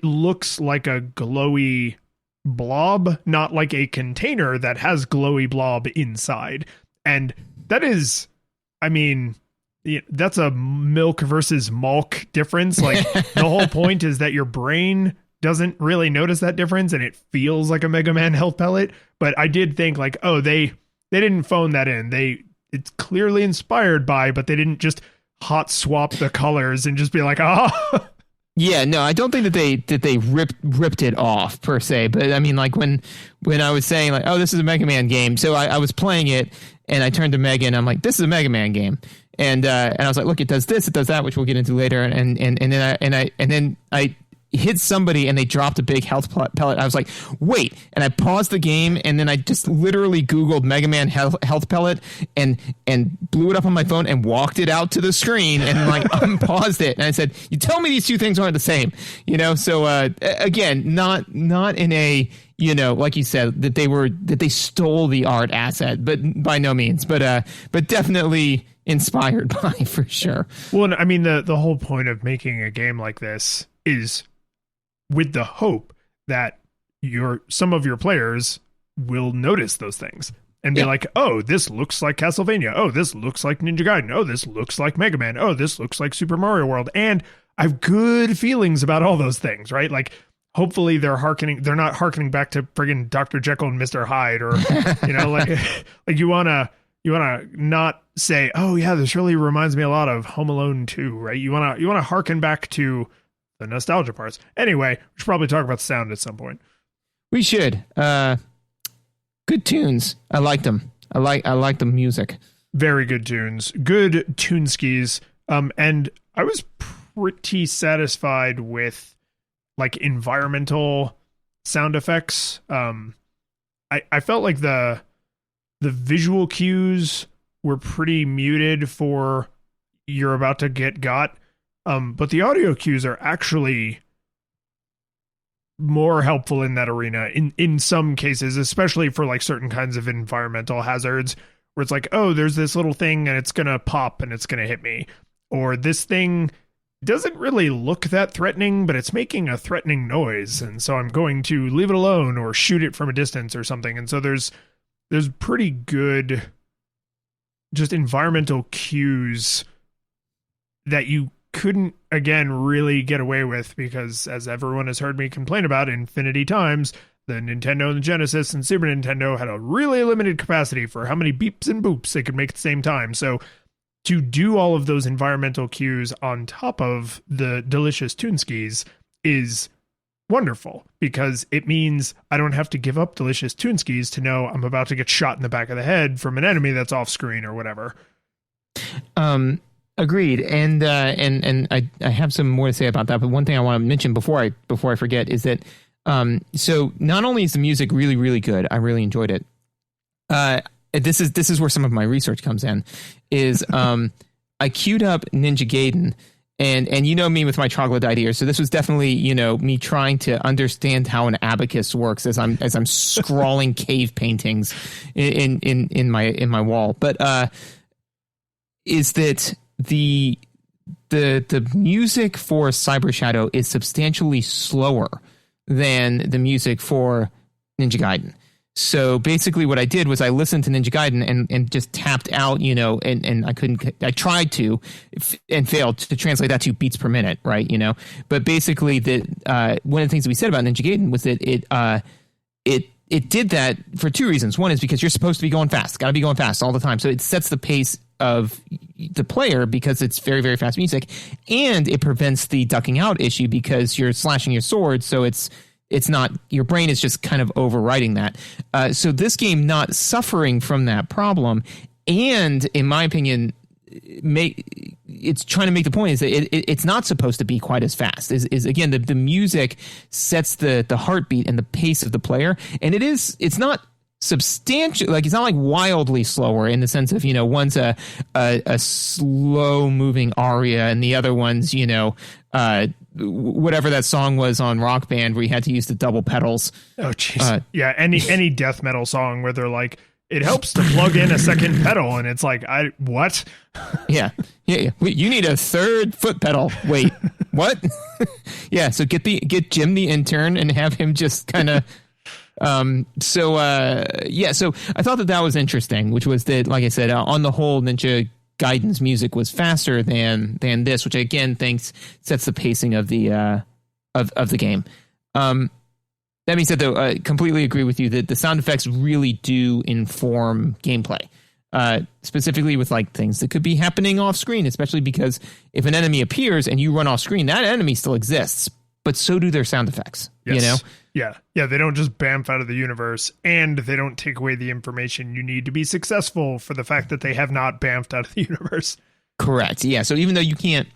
looks like a glowy blob, not like a container that has glowy blob inside. And that is, I mean, that's a milk versus malk difference. Like the whole point is that your brain doesn't really notice that difference and it feels like a Mega Man health pellet. But I did think like, oh, they didn't phone that in. It's clearly inspired by, but they didn't just hot swap the colors and just be like, oh. Yeah, no, I don't think that they ripped it off per se. But I mean, like when I was saying like, oh, this is a Mega Man game. So I was playing it and I turned to Mega and I'm like, this is a Mega Man game. And I was like, look, it does this, it does that, which we'll get into later. And then I hit somebody and they dropped a big health pellet. I was like, wait, and I paused the game and then I just literally Googled Mega Man health pellet and blew it up on my phone and walked it out to the screen and like unpaused it. And I said, you tell me these two things aren't the same, you know? So again, not in a, you know, like you said, that they stole the art asset, but by no means, but definitely inspired by, for sure. Well, I mean, the whole point of making a game like this is with the hope that some of your players will notice those things and be like, oh, this looks like Castlevania. Oh, this looks like Ninja Gaiden. Oh, this looks like Mega Man. Oh, this looks like Super Mario World. And I have good feelings about all those things, right? Like, hopefully they're not hearkening back to friggin' Dr. Jekyll and Mr. Hyde, or, you know, like you want to not say, oh yeah, this really reminds me a lot of Home Alone 2, right? You want to hearken back to the nostalgia parts. Anyway, we should probably talk about sound at some point. We should. Good tunes. I liked them. I like the music. Very good tunes. Good tune skis. And I was pretty satisfied with like environmental sound effects. I felt like the visual cues were pretty muted for you're about to get got. But the audio cues are actually more helpful in that arena in some cases, especially for like certain kinds of environmental hazards where it's like, oh, there's this little thing and it's going to pop and it's going to hit me. Or this thing doesn't really look that threatening, but it's making a threatening noise. And so I'm going to leave it alone or shoot it from a distance or something. And so there's pretty good just environmental cues that you couldn't, again, really get away with because, as everyone has heard me complain about infinity times, the Nintendo and the Genesis and Super Nintendo had a really limited capacity for how many beeps and boops they could make at the same time. So to do all of those environmental cues on top of the delicious tune skis is wonderful because it means I don't have to give up delicious tune skis to know I'm about to get shot in the back of the head from an enemy that's off screen or whatever. Agreed. And I have some more to say about that, but one thing I want to mention before I forget is that so not only is the music really, really good, I really enjoyed it. This is where some of my research comes in, is I queued up Ninja Gaiden, and you know me with my troglodyte ears, so this was definitely, you know, me trying to understand how an abacus works as I'm scrawling cave paintings in my wall. But is that the music for Cyber Shadow is substantially slower than the music for Ninja Gaiden. So basically what I did was I listened to Ninja Gaiden and just tapped out, you know, and I tried to and failed to translate that to beats per minute, right? You know, but basically one of the things that we said about Ninja Gaiden was that it did that for two reasons. One is because you're supposed to be going fast, got to be going fast all the time. So it sets the pace of the player because it's very, very fast music, and it prevents the ducking out issue because you're slashing your sword. So it's not, your brain is just kind of overriding that. So this game not suffering from that problem, and in my opinion, it's trying to make the point is that it's not supposed to be quite as fast. Is again the music sets the heartbeat and the pace of the player, and it's not substantial, like it's not like wildly slower in the sense of, you know, one's a slow moving aria and the other one's, you know, whatever that song was on Rock Band where you had to use the double pedals. Oh jeez. Yeah, any death metal song where they're like, it helps to plug in a second pedal, and it's like, what? Yeah. Wait, you need a third foot pedal. Wait, what? Yeah, so get Jim the intern and have him just kind of so I thought that was interesting, which was that, like I said, on the whole, Ninja Gaiden's music was faster than this, which I again thinks sets the pacing of the game. That being said, though, I completely agree with you that the sound effects really do inform gameplay, specifically with like things that could be happening off screen, especially because if an enemy appears and you run off screen, that enemy still exists, but so do their sound effects. Yes. You know? Yeah, they don't just bamf out of the universe, and they don't take away the information you need to be successful for the fact that they have not bamfed out of the universe. Correct. Yeah, so even though you can't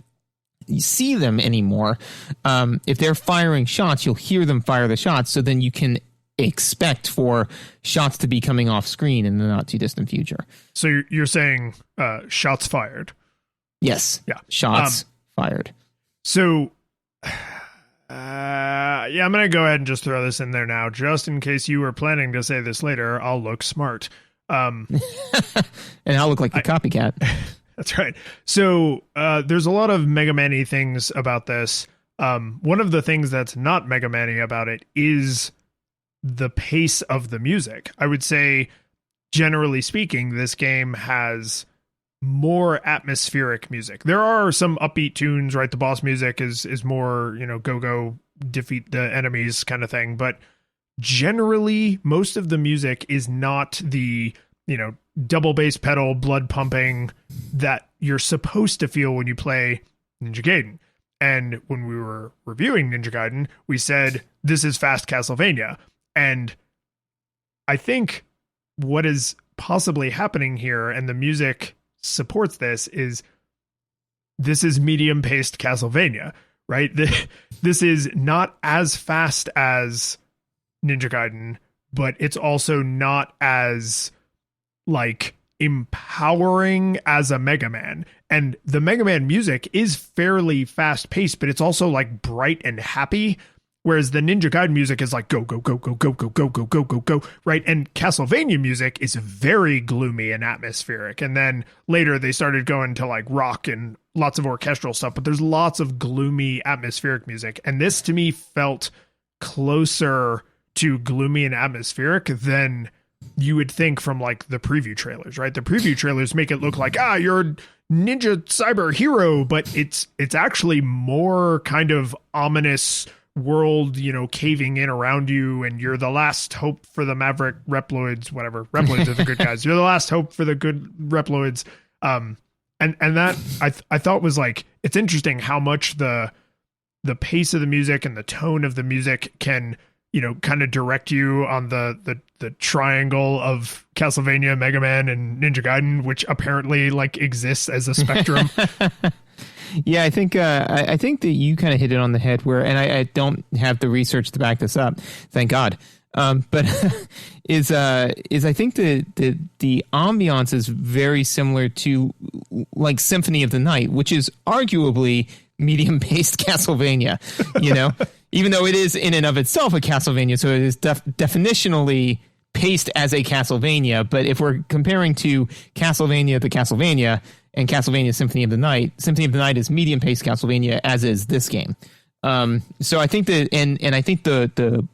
see them anymore, if they're firing shots, you'll hear them fire the shots, so then you can expect for shots to be coming off screen in the not too distant future. So you're saying shots fired? Yes. Yeah. Shots fired. So I'm going to go ahead and just throw this in there now, just in case you were planning to say this later. I'll look smart. And I'll look like the copycat. That's right. So there's a lot of Mega Man-y things about this. One of the things that's not Mega Man-y about it is the pace of the music. I would say, generally speaking, this game has more atmospheric music. There are some upbeat tunes, right? The boss music is more, you know, go defeat the enemies kind of thing. But generally, most of the music is not the, you know, double bass pedal, blood pumping that you're supposed to feel when you play Ninja Gaiden. And when we were reviewing Ninja Gaiden, we said, this is fast Castlevania. And I think what is possibly happening here, and the music supports this is medium-paced Castlevania, right? This is not as fast as Ninja Gaiden, but it's also not as, like, empowering as a Mega Man. And the Mega Man music is fairly fast-paced, but it's also, like, bright and happy, whereas the Ninja Gaiden music is like go, go, go, go, go, go, go, go, go, go, go, right? And Castlevania music is very gloomy and atmospheric. And then later they started going to like rock and lots of orchestral stuff, but there's lots of gloomy atmospheric music. And this to me felt closer to gloomy and atmospheric than you would think from like the preview trailers, right? The preview trailers make it look like, you're a ninja cyber hero, but it's actually more kind of ominous world, caving in around you, and you're the last hope for the Maverick Reploids, whatever. Reploids are the good guys. You're the last hope for the good Reploids. And that I thought was like, it's interesting how much the pace of the music and the tone of the music can, kind of direct you on the triangle of Castlevania, Mega Man, and Ninja Gaiden, which apparently like exists as a spectrum. Yeah, I think that you kind of hit it on the head where, and I don't have the research to back this up, thank God. But is I think the ambiance is very similar to like Symphony of the Night, which is arguably medium-paced Castlevania, even though it is in and of itself a Castlevania, so it is definitionally paced as a Castlevania. But if we're comparing to Castlevania the Castlevania and Castlevania Symphony of the Night is medium-paced Castlevania, as is this game. So I think that, and I think the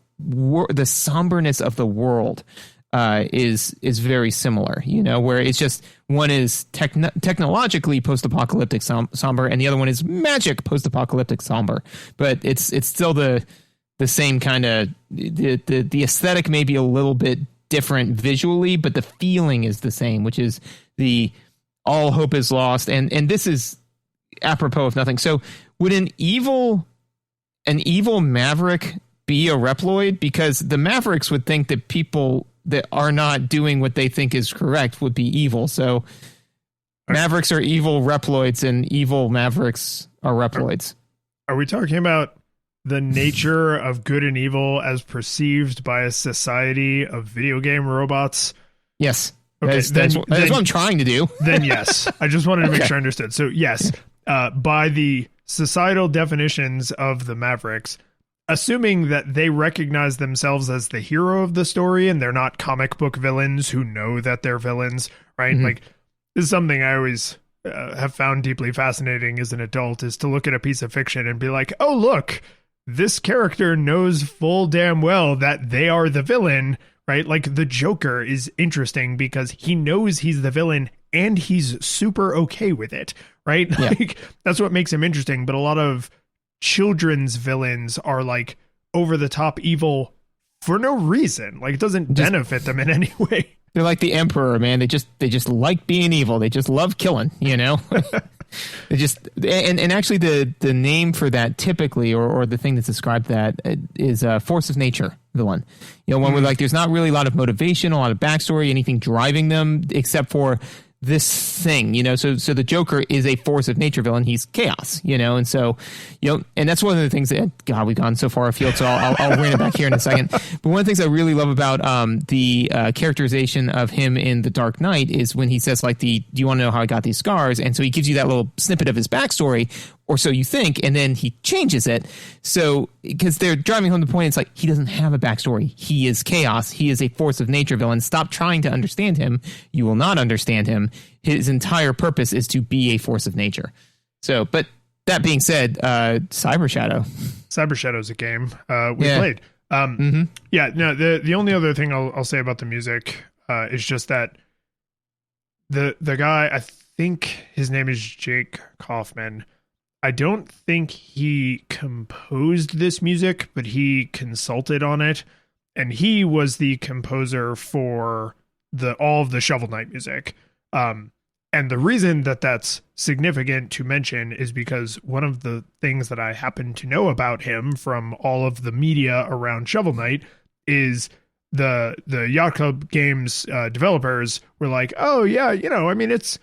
somberness of the world is very similar, where it's just one is technologically post-apocalyptic somber, and the other one is magic post-apocalyptic somber. But it's still the same kind of the aesthetic may be a little bit different visually, but the feeling is the same, which is the all hope is lost, and this is apropos of nothing. So would an evil Maverick be a Reploid? Because the Mavericks would think that people that are not doing what they think is correct would be evil. So Mavericks are evil Reploids, and evil Mavericks are Reploids. Are we talking about the nature of good and evil as perceived by a society of video game robots? Yes. Okay, that's what I'm trying to do. Then yes. I just wanted to make sure I understood. So yes, by the societal definitions of the Mavericks, assuming that they recognize themselves as the hero of the story and they're not comic book villains who know that they're villains, right? Mm-hmm. Like, this is something I always have found deeply fascinating as an adult, is to look at a piece of fiction and be like, oh, look, this character knows full damn well that they are the villain, right? Like the Joker is interesting because he knows he's the villain and he's super okay with it, right? Yeah. Like, that's what makes him interesting. But a lot of children's villains are like over the top evil for no reason. Like, it doesn't benefit them in any way. They're like the Emperor, man. They just like being evil. They just love killing, They just, and actually the name for that typically, or the thing that's described that is a force of nature villain. One where like there's not really a lot of motivation, a lot of backstory, anything driving them except for this thing, so the Joker is a force of nature villain. He's chaos, and so, and that's one of the things that, God, we've gone so far afield, so I'll bring it back here in a second. But one of the things I really love about the characterization of him in The Dark Knight is when he says like do you want to know how I got these scars? And so he gives you that little snippet of his backstory, or so you think, and then he changes it. So, because they're driving home the point, it's like, he doesn't have a backstory. He is chaos. He is a force of nature villain. Stop trying to understand him. You will not understand him. His entire purpose is to be a force of nature. So, but that being said, Cyber Shadow. Cyber Shadow's a game we played. Yeah, no, the only other thing I'll say about the music is just that the guy, I think his name is Jake Kaufman. I don't think he composed this music, but he consulted on it, and he was the composer for all of the Shovel Knight music. And the reason that that's significant to mention is because one of the things that I happen to know about him from all of the media around Shovel Knight is the Yacht Club Games developers were like, oh yeah, I mean, it's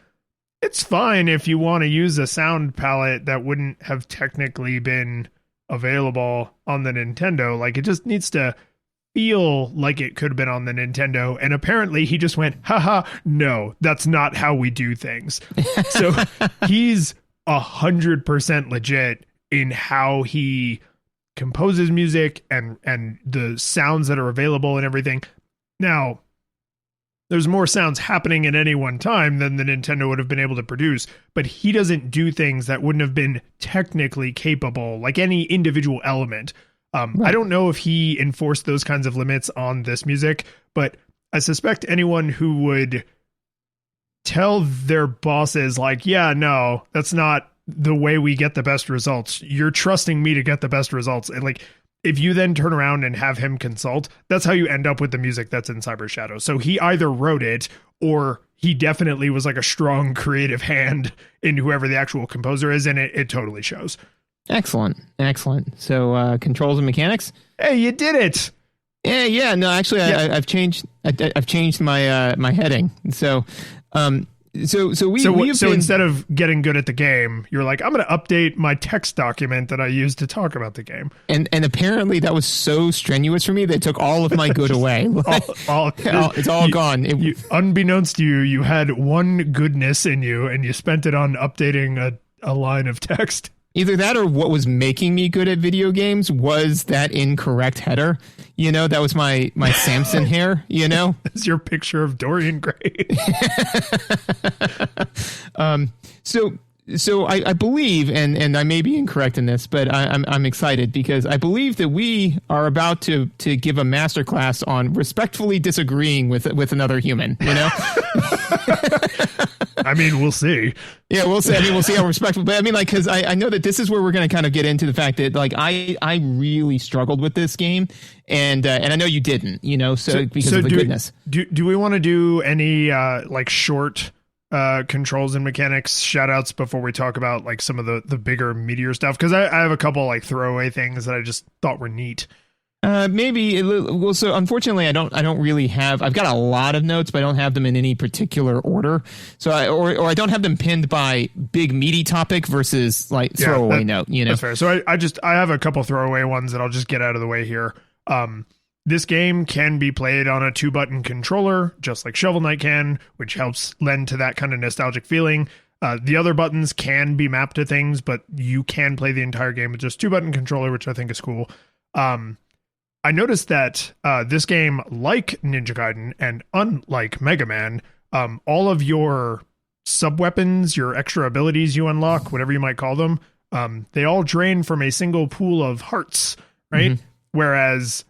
fine if you want to use a sound palette that wouldn't have technically been available on the Nintendo. Like, it just needs to feel like it could have been on the Nintendo. And apparently he just went, haha, no, that's not how we do things. So he's 100% legit in how he composes music and the sounds that are available and everything. Now, there's more sounds happening at any one time than the Nintendo would have been able to produce, but he doesn't do things that wouldn't have been technically capable, like any individual element. Right. I don't know if he enforced those kinds of limits on this music, but I suspect anyone who would tell their bosses, like, yeah, no, that's not the way we get the best results. You're trusting me to get the best results. And like, if you then turn around and have him consult, that's how you end up with the music that's in Cyber Shadow. So he either wrote it, or he definitely was like a strong creative hand in whoever the actual composer is, and it totally shows. Excellent. So controls and mechanics. Hey, you did it. Yeah. No, actually, yeah. I've changed my my heading. So instead of getting good at the game, you're like, I'm going to update my text document that I used to talk about the game. And apparently that was so strenuous for me that it took all of my good away. It's all gone. Unbeknownst to you, you had one goodness in you, and you spent it on updating a line of text. Either that, or what was making me good at video games was that incorrect header. That was my Samson hair, It's your picture of Dorian Gray. So I believe, and I may be incorrect in this, but I'm excited because I believe that we are about to give a masterclass on respectfully disagreeing with another human, I mean, we'll see. Yeah, we'll see. I mean, we'll see how respectful. But I mean, like, because I know that this is where we're going to kind of get into the fact that, like, I really struggled with this game, and I know you didn't, because of the goodness. Do we want to do any like short controls and mechanics shout outs before we talk about like some of the bigger meteor stuff? Because I have a couple like throwaway things that I just thought were neat. Maybe. Well, so unfortunately, I don't really have. I've got a lot of notes, but I don't have them in any particular order. So I don't have them pinned by big meaty topic versus like throwaway note. That's fair. So I have a couple throwaway ones that I'll just get out of the way here. This game can be played on a 2-button controller, just like Shovel Knight can, which helps lend to that kind of nostalgic feeling. The other buttons can be mapped to things, but you can play the entire game with just 2-button controller, which I think is cool. I noticed that this game, like Ninja Gaiden and unlike Mega Man, all of your sub-weapons, your extra abilities you unlock, whatever you might call them, they all drain from a single pool of hearts, right? Mm-hmm. Whereas,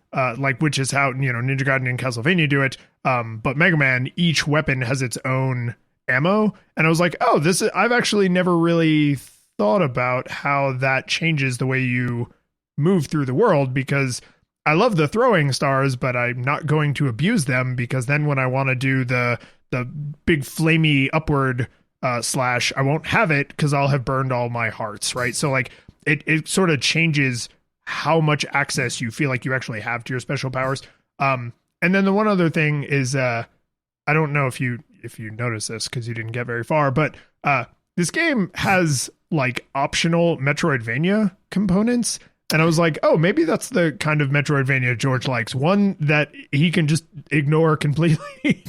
which is how, Ninja Gaiden and Castlevania do it. But Mega Man, each weapon has its own ammo. And I was like, I've actually never really thought about how that changes the way you move through the world, because I love the throwing stars, but I'm not going to abuse them, because then when I want to do the big flamey upward slash, I won't have it because I'll have burned all my hearts, right? So like it sort of changes how much access you feel like you actually have to your special powers. And then the one other thing is, I don't know if you notice this because you didn't get very far, but this game has like optional Metroidvania components. And I was like, maybe that's the kind of Metroidvania George likes. One that he can just ignore completely.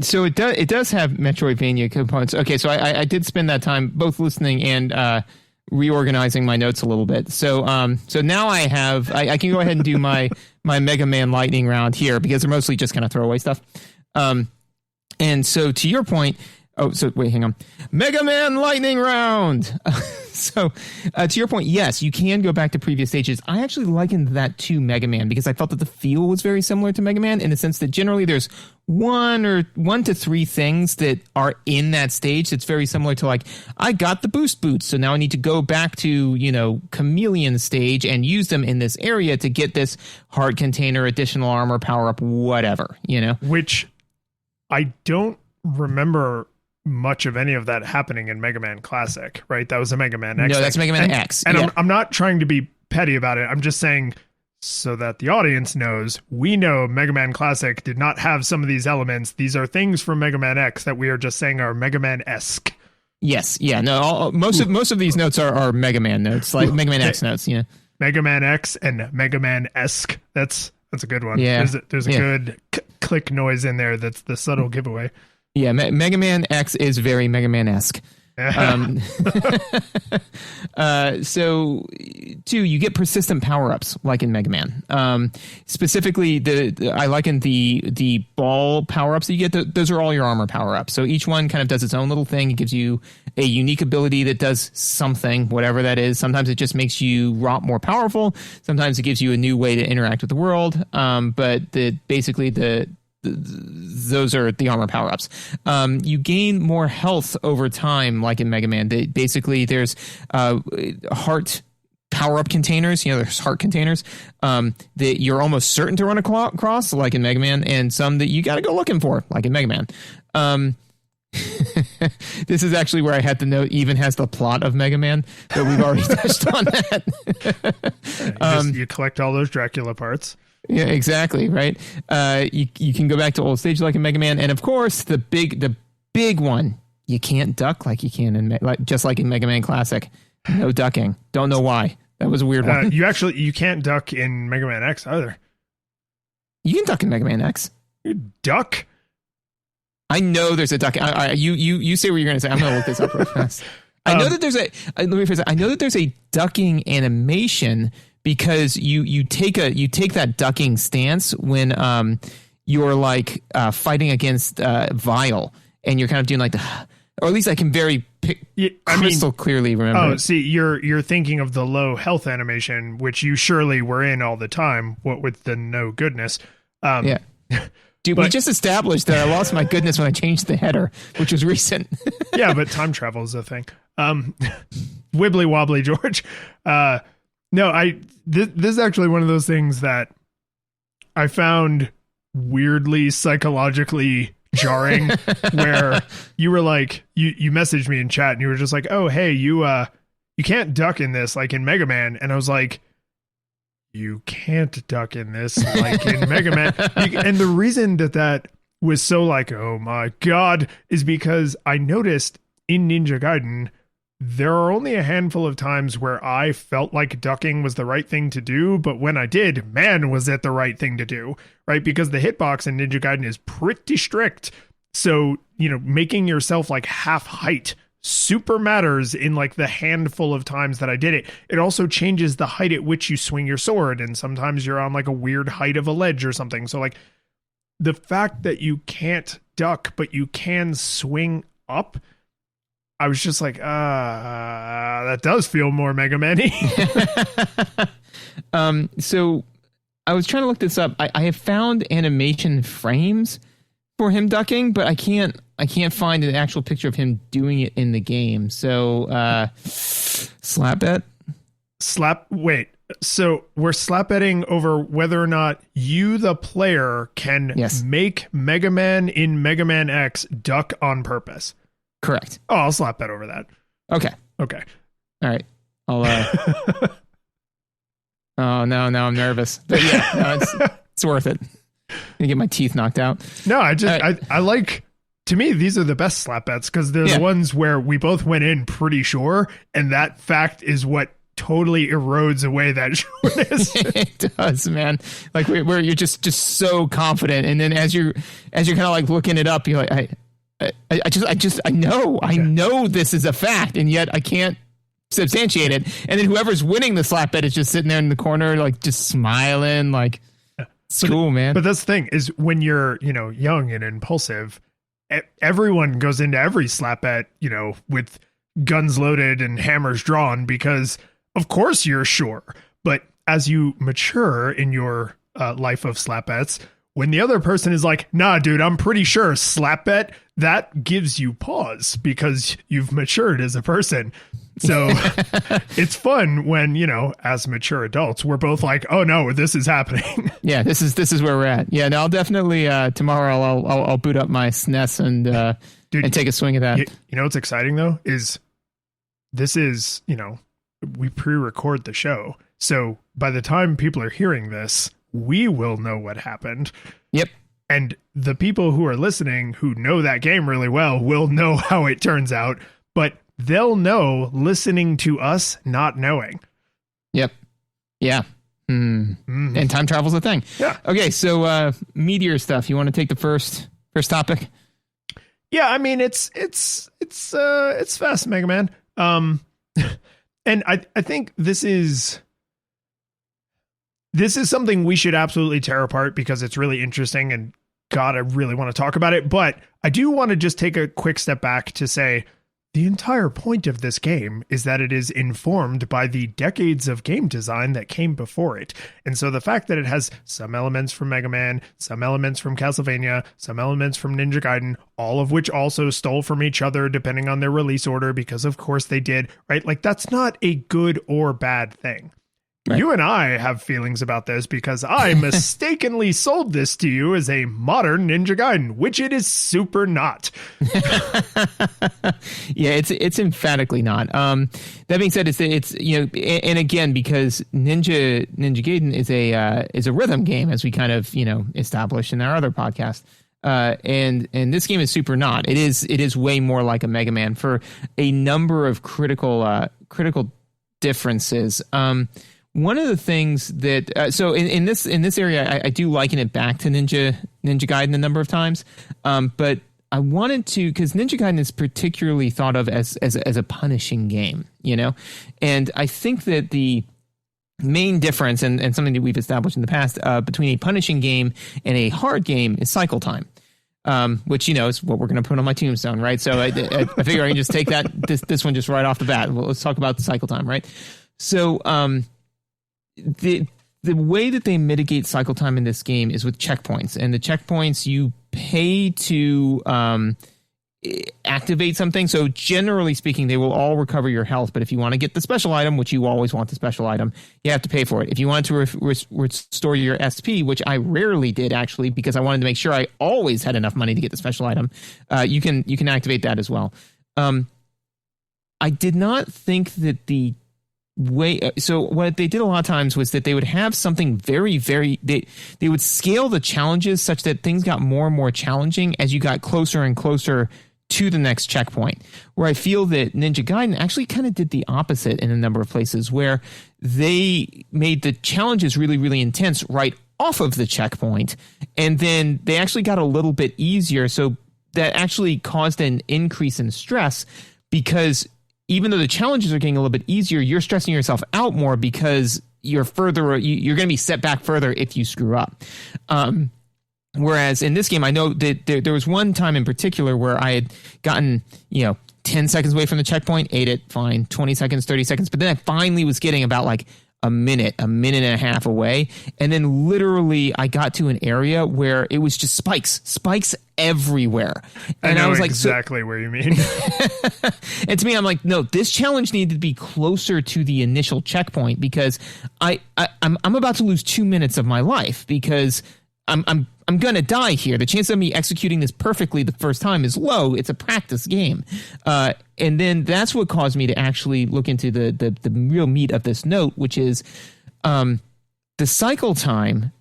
So it does have Metroidvania components. Okay, so I did spend that time both listening and reorganizing my notes a little bit. So now I can go ahead and do my Mega Man lightning round here, because they're mostly just kind of throwaway stuff. And so to your point, wait, hang on. Mega Man lightning round. So to your point, yes, you can go back to previous stages. I actually likened that to Mega Man because I felt that the feel was very similar to Mega Man in the sense that generally there's one to three things that are in that stage that's very similar to, like, I got the boost boots, so now I need to go back to, Chameleon stage and use them in this area to get this heart container, additional armor, power up, whatever, Which I don't remember much of any of that happening in Mega Man Classic, right? That was a Mega Man X. No, that's Mega Man X. And yeah. I'm not trying to be petty about it. I'm just saying so that the audience knows, we know Mega Man Classic did not have some of these elements. These are things from Mega Man X that we are just saying are Mega Man-esque. Yes. Yeah. No. Most of these notes are Mega Man notes, like Mega Man X notes. Yeah. Mega Man X and Mega Man-esque. That's a good one. Yeah. There's a good click noise in there. That's the subtle giveaway. Yeah. Mega Man X is very Mega Man-esque. So two, you get persistent power-ups like in Mega Man. Specifically, I liken the ball power-ups that you get. Those are all your armor power-ups. So each one kind of does its own little thing. It gives you a unique ability that does something, whatever that is. Sometimes it just makes you more powerful. Sometimes it gives you a new way to interact with the world. But those are the armor power-ups. You gain more health over time, like in Mega Man. Basically, there's heart power-up containers. There's heart containers that you're almost certain to run across, like in Mega Man, and some that you got to go looking for, like in Mega Man. This is actually where I had the note even has the plot of Mega Man, but we've already touched on that. You collect all those Dracula parts. Yeah, exactly. Right. You can go back to old stage like in Mega Man, and of course the big one, you can't duck like you can in just like in Mega Man Classic. No ducking. Don't know why. That was a weird one. You can't duck in Mega Man X either. You can duck in Mega Man X. You duck? I know there's a duck. You say what you're going to say. I'm going to look this up real fast. I know that there's let me phrase it. I know that there's a ducking animation because you take that ducking stance when you're like fighting against Vile, and you're kind of doing like or at least I can crystal clearly remember. Oh, see, you're thinking of the low health animation, which you surely were in all the time. What with the no goodness? Yeah. Dude, we just established that I lost my goodness when I changed the header, which was recent. Yeah, but time travel is a thing. Wibbly wobbly, George. No, this is actually one of those things that I found weirdly psychologically jarring, where you were like, you messaged me in chat and you were just like, oh, hey, you can't duck in this like in Mega Man. And I was like, you can't duck in this like in Mega Man. And the reason that was so like, oh my God, is because I noticed in Ninja Gaiden, there are only a handful of times where I felt like ducking was the right thing to do, but when I did, man, was it the right thing to do, right? Because the hitbox in Ninja Gaiden is pretty strict. So, making yourself like half height super matters in like the handful of times that I did it. It also changes the height at which you swing your sword, and sometimes you're on like a weird height of a ledge or something. So like the fact that you can't duck, but you can swing up, I was just like, that does feel more Mega Man-y. So I was trying to look this up. I have found animation frames for him ducking, but I can't find an actual picture of him doing it in the game. So slap bet? Wait. So we're slap betting over whether or not you, the player, can make Mega Man in Mega Man X duck on purpose. Correct. Oh, I'll slap bet over that. Okay. All right. I'll oh no, I'm nervous. But yeah, no, it's worth it. I get my teeth knocked out. No, I like, to me, these are the best slap bets because they're the ones where we both went in pretty sure, and that fact is what totally erodes away that sureness. It does, man. Like where you're just so confident, and then as you're kind of like looking it up, you're like, I know this is a fact, and yet I can't substantiate it. And then whoever's winning the slap bet is just sitting there in the corner, like just smiling, like it's cool, man. But that's the thing is when you're, young and impulsive, everyone goes into every slap bet, with guns loaded and hammers drawn because of course you're sure. But as you mature in your life of slap bets, when the other person is like, nah, dude, I'm pretty sure, slap bet, that gives you pause because you've matured as a person. So it's fun when, as mature adults, we're both like, oh no, this is happening. Yeah, this is where we're at. Yeah, no, I'll definitely tomorrow I'll boot up my SNES Dude, and take a swing at that. You know what's exciting though is this is, we pre-record the show. So by the time people are hearing this, we will know what happened. Yep. And the people who are listening who know that game really well will know how it turns out, but they'll know listening to us not knowing. Yep. Yeah. And time travel's a thing. Yeah. Okay, so meteor stuff. You want to take the first topic? Yeah, I mean it's fast, Mega Man. And I think this is something we should absolutely tear apart because it's really interesting and God, I really want to talk about it. But I do want to just take a quick step back to say the entire point of this game is that it is informed by the decades of game design that came before it. And so the fact that it has some elements from Mega Man, some elements from Castlevania, some elements from Ninja Gaiden, all of which also stole from each other depending on their release order, because of course they did, right? Like that's not a good or bad thing. Right. You and I have feelings about this because I mistakenly sold this to you as a modern Ninja Gaiden, which it is super not. Yeah, it's emphatically not. That being said, it's and again, because Ninja Gaiden is a rhythm game, as we kind of established in our other podcast. And this game is super not. It is way more like a Mega Man for a number of critical differences. One of the things that so in this area, I do liken it back to Ninja Gaiden a number of times, but I wanted to, because Ninja Gaiden is particularly thought of as a punishing game, and I think that the main difference and something that we've established in the past between a punishing game and a hard game is cycle time. Which is what we're going to put on my tombstone, right? So I figure I can just take this one just right off the bat. Well, let's talk about the cycle time, right? So the way that they mitigate cycle time in this game is with checkpoints, and the checkpoints you pay to activate something. So generally speaking, they will all recover your health, but if you want to get the special item, which you always want the special item, you have to pay for it. If you want to restore your SP, which I rarely did actually, because I wanted to make sure I always had enough money to get the special item, you can activate that as well. I did not think that the so what they did a lot of times was that they would have something very, very, they would scale the challenges such that things got more and more challenging as you got closer and closer to the next checkpoint, where I feel that Ninja Gaiden actually kind of did the opposite in a number of places, where they made the challenges really, really intense right off of the checkpoint, and then they actually got a little bit easier. So that actually caused an increase in stress, because even though the challenges are getting a little bit easier, you're stressing yourself out more because you're going to be set back further if you screw up. Whereas in this game, I know that there was one time in particular where I had gotten, 10 seconds away from the checkpoint, ate it, fine, 20 seconds, 30 seconds. But then I finally was getting about like a minute and a half away. And then literally I got to an area where it was just spikes everywhere. And I was like, exactly where you mean. And to me, I'm like, no, this challenge needed to be closer to the initial checkpoint, because I'm about to lose 2 minutes of my life, because I'm going to die here. The chance of me executing this perfectly the first time is low. It's a practice game. And then that's what caused me to actually look into the real meat of this note, which is the cycle time.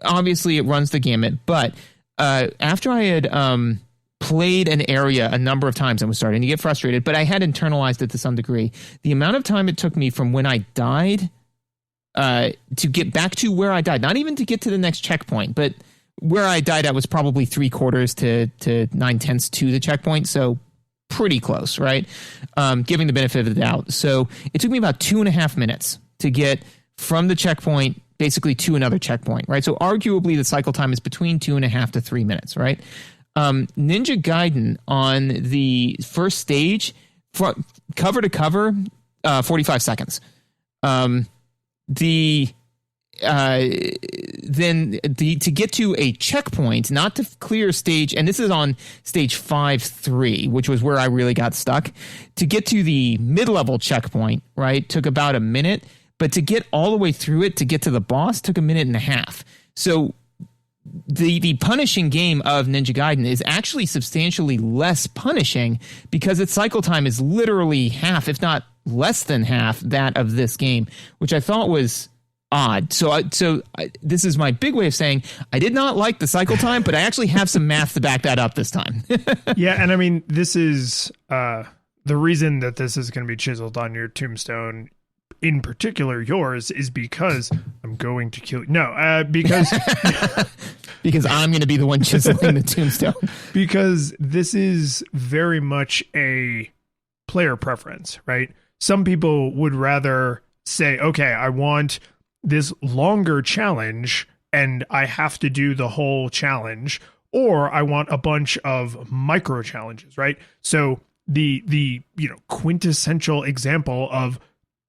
Obviously, it runs the gamut. But after I had played an area a number of times, I was starting to get frustrated, but I had internalized it to some degree. The amount of time it took me from when I died to get back to where I died, not even to get to the next checkpoint, but where I died at was probably 3/4 to 9/10 to the checkpoint. So pretty close, right? Giving the benefit of the doubt. So it took me about 2.5 minutes to get from the checkpoint basically to another checkpoint, right? So arguably the cycle time is between 2.5 to 3 minutes, right? Ninja Gaiden on the first stage, cover to cover, 45 seconds. To get to a checkpoint, not to clear stage, and this is on stage 5-3, which was where I really got stuck. To get to the mid-level checkpoint, right, took about a minute, but to get all the way through it, to get to the boss, took 1.5 minutes. So the punishing game of Ninja Gaiden is actually substantially less punishing because its cycle time is literally half, if not less than half, that of this game, which I thought was odd. So this is my big way of saying I did not like the cycle time, but I actually have some math to back that up this time. Yeah, and I mean, this is the reason that this is going to be chiseled on your tombstone, in particular yours, is because I'm going to kill you. No, because because I'm going to be the one chiseling the tombstone. Because this is very much a player preference, right? Some people would rather say, okay, I want this longer challenge and I have to do the whole challenge, or I want a bunch of micro challenges, right? So the quintessential example of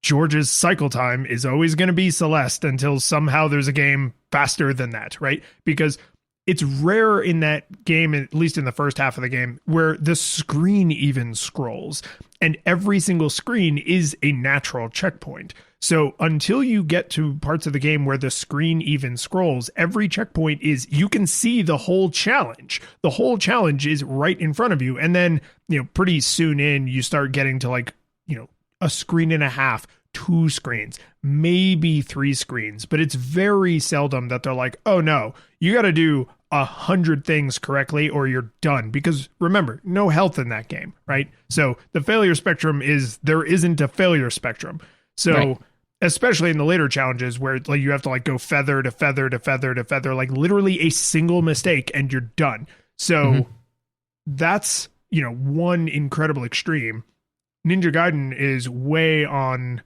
George's cycle time is always going to be Celeste until somehow there's a game faster than that, right? Because it's rare in that game, at least in the first half of the game, where the screen even scrolls, and every single screen is a natural checkpoint. So until you get to parts of the game where the screen even scrolls, every checkpoint is, you can see the whole challenge. The whole challenge is right in front of you. And then, pretty soon you start getting to a screen and a half, 2 screens, maybe 3 screens, but it's very seldom that they're like, oh no, you got to do 100 things correctly or you're done. Because remember, no health in that game, right? So the failure spectrum there isn't a failure spectrum. So right. Especially in the later challenges where you have to go feather to feather to feather to feather, literally a single mistake and you're done. So that's, one incredible extreme. Ninja Gaiden is way on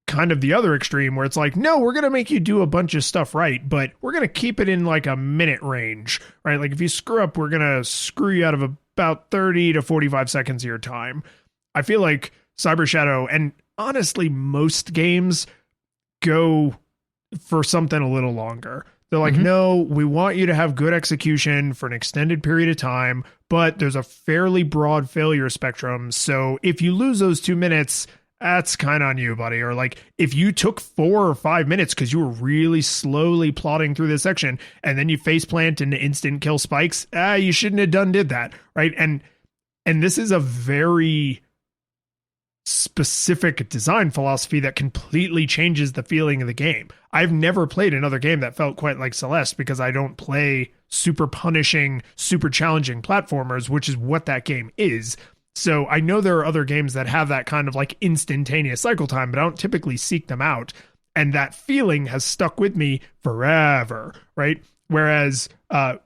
kind of the other extreme where it's no, we're going to make you do a bunch of stuff right, but we're going to keep it in a minute range, right? If you screw up, we're going to screw you out of about 30 to 45 seconds of your time. I feel like Cyber Shadow, and honestly, most games go for something a little longer. They're no, we want you to have good execution for an extended period of time, but there's a fairly broad failure spectrum. So if you lose those 2 minutes, that's kind of on you, buddy. Or if you took 4 or 5 minutes because you were really slowly plodding through this section and then you face plant and instant kill spikes, you shouldn't have did that, right? And this is a very specific design philosophy that completely changes the feeling of the game. I've never played another game that felt quite like Celeste because I don't play super punishing, super challenging platformers, which is what that game is. So I know there are other games that have that kind of instantaneous cycle time, but I don't typically seek them out. And that feeling has stuck with me forever, right? Whereas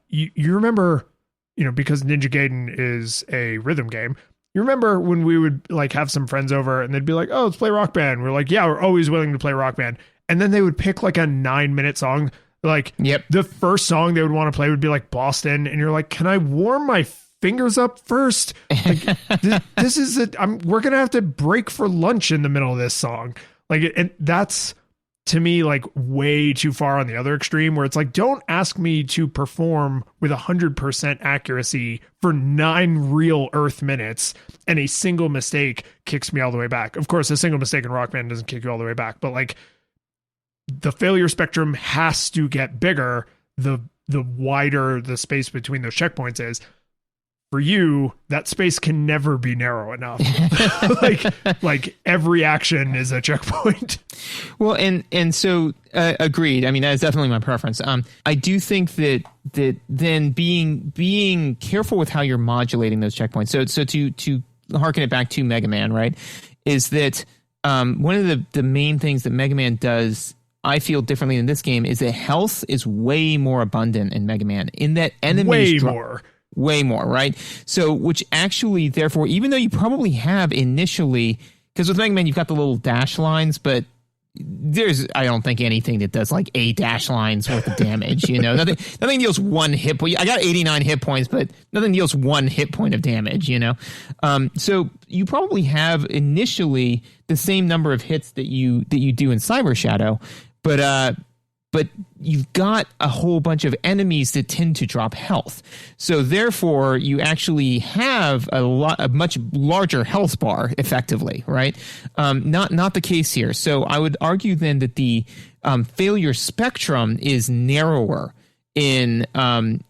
you remember, because Ninja Gaiden is a rhythm game, you remember when we would have some friends over and they'd be like, oh, let's play Rock Band. We're yeah, we're always willing to play Rock Band. And then they would pick a 9-minute song. Yep. The first song they would want to play would be Boston. And you're can I warm my fingers up first? This is we're going to have to break for lunch in the middle of this song. And that's, to me, way too far on the other extreme where it's don't ask me to perform with 100% accuracy for 9 real Earth minutes and a single mistake kicks me all the way back. Of course, a single mistake in Rock Band doesn't kick you all the way back, but the failure spectrum has to get bigger the wider the space between those checkpoints is. For you, that space can never be narrow enough. Every action is a checkpoint. Well, and so agreed. I mean, that is definitely my preference. I do think that then being careful with how you're modulating those checkpoints. So to harken it back to Mega Man, right, is that one of the main things that Mega Man does, I feel differently in this game, is that health is way more abundant in Mega Man. In that enemies way more, right? So, which actually, therefore, even though you probably have initially, because with Mega Man, you've got the little dash lines, but there's, I don't think, anything that does 8 dash lines worth of damage, nothing deals 1 hit point. I got 89 hit points, but nothing deals 1 hit point of damage, So you probably have initially the same number of hits that you do in Cyber Shadow, but you've got a whole bunch of enemies that tend to drop health. So therefore, you actually have a much larger health bar, effectively, right? Not the case here. So I would argue then that the failure spectrum is narrower in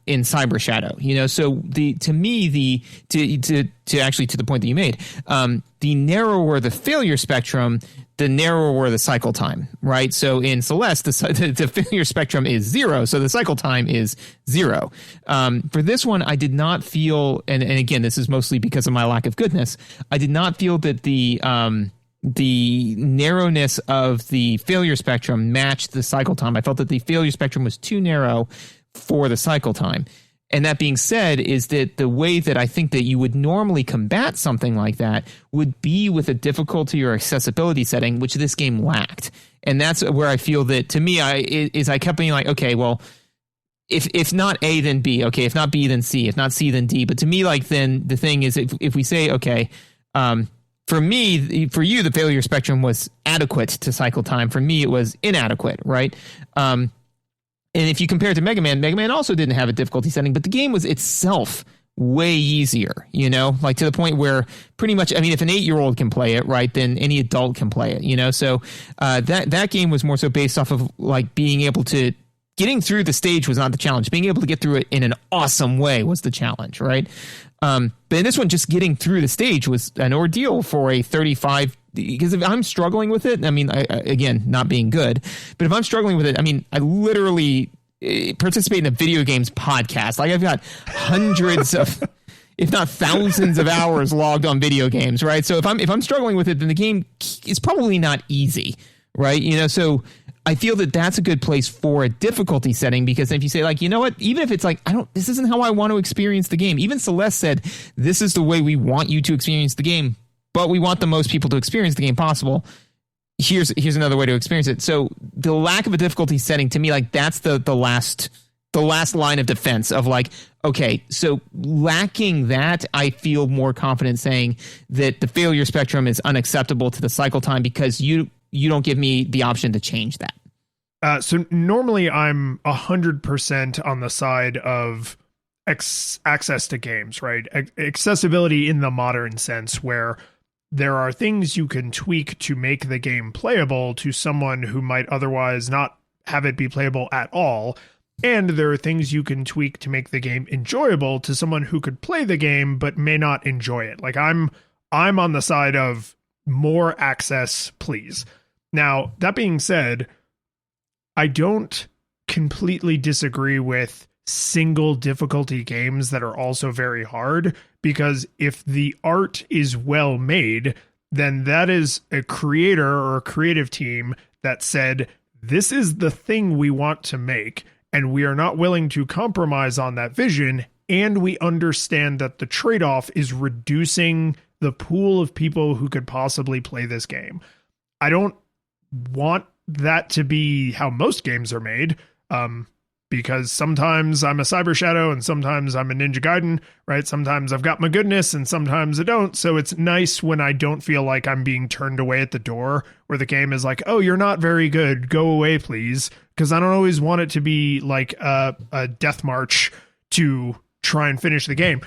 Cyber Shadow. So to the point that you made, the narrower the failure spectrum, the narrower the cycle time, right? So in Celeste, the failure spectrum is 0, so the cycle time is 0. For this one, I did not feel, and again, this is mostly because of my lack of goodness, I did not feel that the narrowness of the failure spectrum matched the cycle time. I felt that the failure spectrum was too narrow for the cycle time. And that being said, is that the way that I think that you would normally combat something like that would be with a difficulty or accessibility setting, which this game lacked. And that's where I feel that, to me, I kept being like, okay, well, if not A, then B. Okay, if not B, then C. If not C, then D. But to me, like, then the thing is, if we say, okay, for you, the failure spectrum was adequate to cycle time. For me, it was inadequate, right? And if you compare it to Mega Man also didn't have a difficulty setting, but the game was itself way easier, like to the point where pretty much, I mean, if an 8-year-old can play it, right, then any adult can play it, So that game was more so based off of like being able to, getting through the stage was not the challenge. Being able to get through it in an awesome way was the challenge, right? But in this one, just getting through the stage was an ordeal for a 35. Because if I'm struggling with it, I mean, again, not being good, but if I'm struggling with it, I mean, I literally participate in a video games podcast. Like I've got hundreds of, if not thousands of hours logged on video games, right? So if I'm struggling with it, then the game is probably not easy, right? So I feel that that's a good place for a difficulty setting, because if you say like, you know what, even if it's like, this isn't how I want to experience the game. Even Celeste said, this is the way we want you to experience the game, but we want the most people to experience the game possible. Here's another way to experience it. So the lack of a difficulty setting, to me, like that's the last line of defense of like, okay, so lacking that, I feel more confident saying that the failure spectrum is unacceptable to the cycle time because you don't give me the option to change that. So normally I'm 100% on the side of access to games, right? Accessibility in the modern sense, where there are things you can tweak to make the game playable to someone who might otherwise not have it be playable at all. And there are things you can tweak to make the game enjoyable to someone who could play the game but may not enjoy it. Like I'm on the side of more access, please. Now, that being said, I don't completely disagree with single difficulty games that are also very hard, because if the art is well made, then that is a creator or a creative team that said, this is the thing we want to make, and we are not willing to compromise on that vision, and we understand that the trade-off is reducing the pool of people who could possibly play this game. I don't want that to be how most games are made, because sometimes I'm a Cyber Shadow and sometimes I'm a Ninja Gaiden, right? Sometimes I've got my goodness and sometimes I don't. So it's nice when I don't feel like I'm being turned away at the door, where the game is like, oh, you're not very good, go away, please. Because I don't always want it to be like a death march to try and finish the game.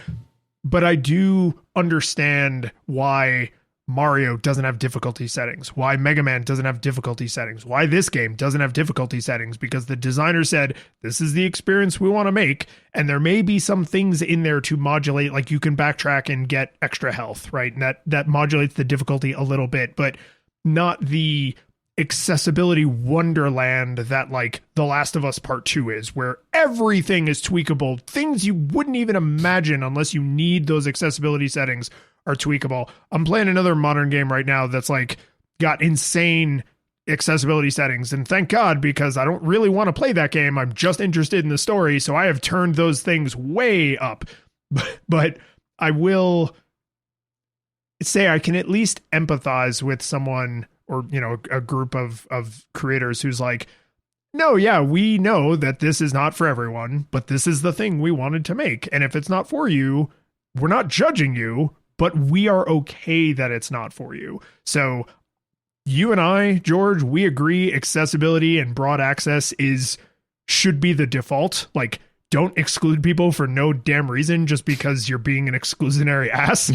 But I do understand why Mario doesn't have difficulty settings, why Mega Man doesn't have difficulty settings, why this game doesn't have difficulty settings, because the designer said, this is the experience we want to make. And there may be some things in there to modulate, like you can backtrack and get extra health, right? And that modulates the difficulty a little bit, but not the accessibility wonderland that like The Last of Us Part 2 is, where everything is tweakable. Things you wouldn't even imagine unless you need those accessibility settings are tweakable. I'm playing another modern game right now that's like got insane accessibility settings, and thank God, because I don't really want to play that game. I'm just interested in the story, so I have turned those things way up. But I will say I can at least empathize with someone, or a group of creators who's like, no, yeah, we know that this is not for everyone, but this is the thing we wanted to make, and if it's not for you, we're not judging you, but we are okay that it's not for you. So you and I, George, we agree accessibility and broad access should be the default. Like, don't exclude people for no damn reason just because you're being an exclusionary ass.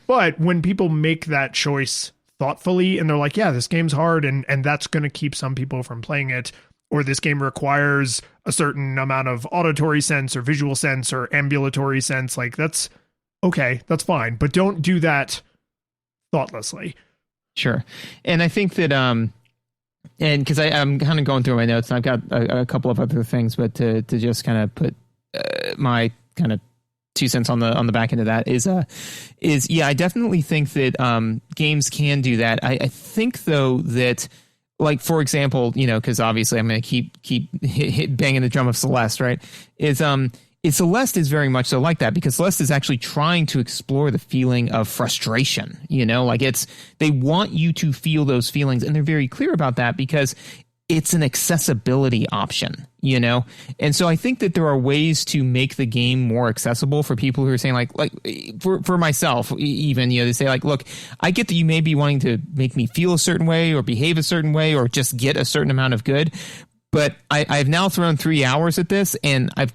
But when people make that choice thoughtfully and they're like, yeah, this game's hard and that's going to keep some people from playing it, or this game requires a certain amount of auditory sense or visual sense or ambulatory sense. Like, that's okay. That's fine. But don't do that thoughtlessly. Sure. And I think that, and because I'm kind of going through my notes, and I've got a couple of other things, but to just kind of put my kind of 2 cents on the back end of that is I definitely think that games can do that. I think though that, like, for example, because obviously I'm going to keep banging the drum of Celeste, right? Celeste is very much so like that, because Celeste is actually trying to explore the feeling of frustration. Like, they want you to feel those feelings, and they're very clear about that because it's an accessibility option, And so I think that there are ways to make the game more accessible for people who are saying like for myself, even, they say like, look, I get that you may be wanting to make me feel a certain way or behave a certain way or just get a certain amount of good. But I've now thrown 3 hours at this, and I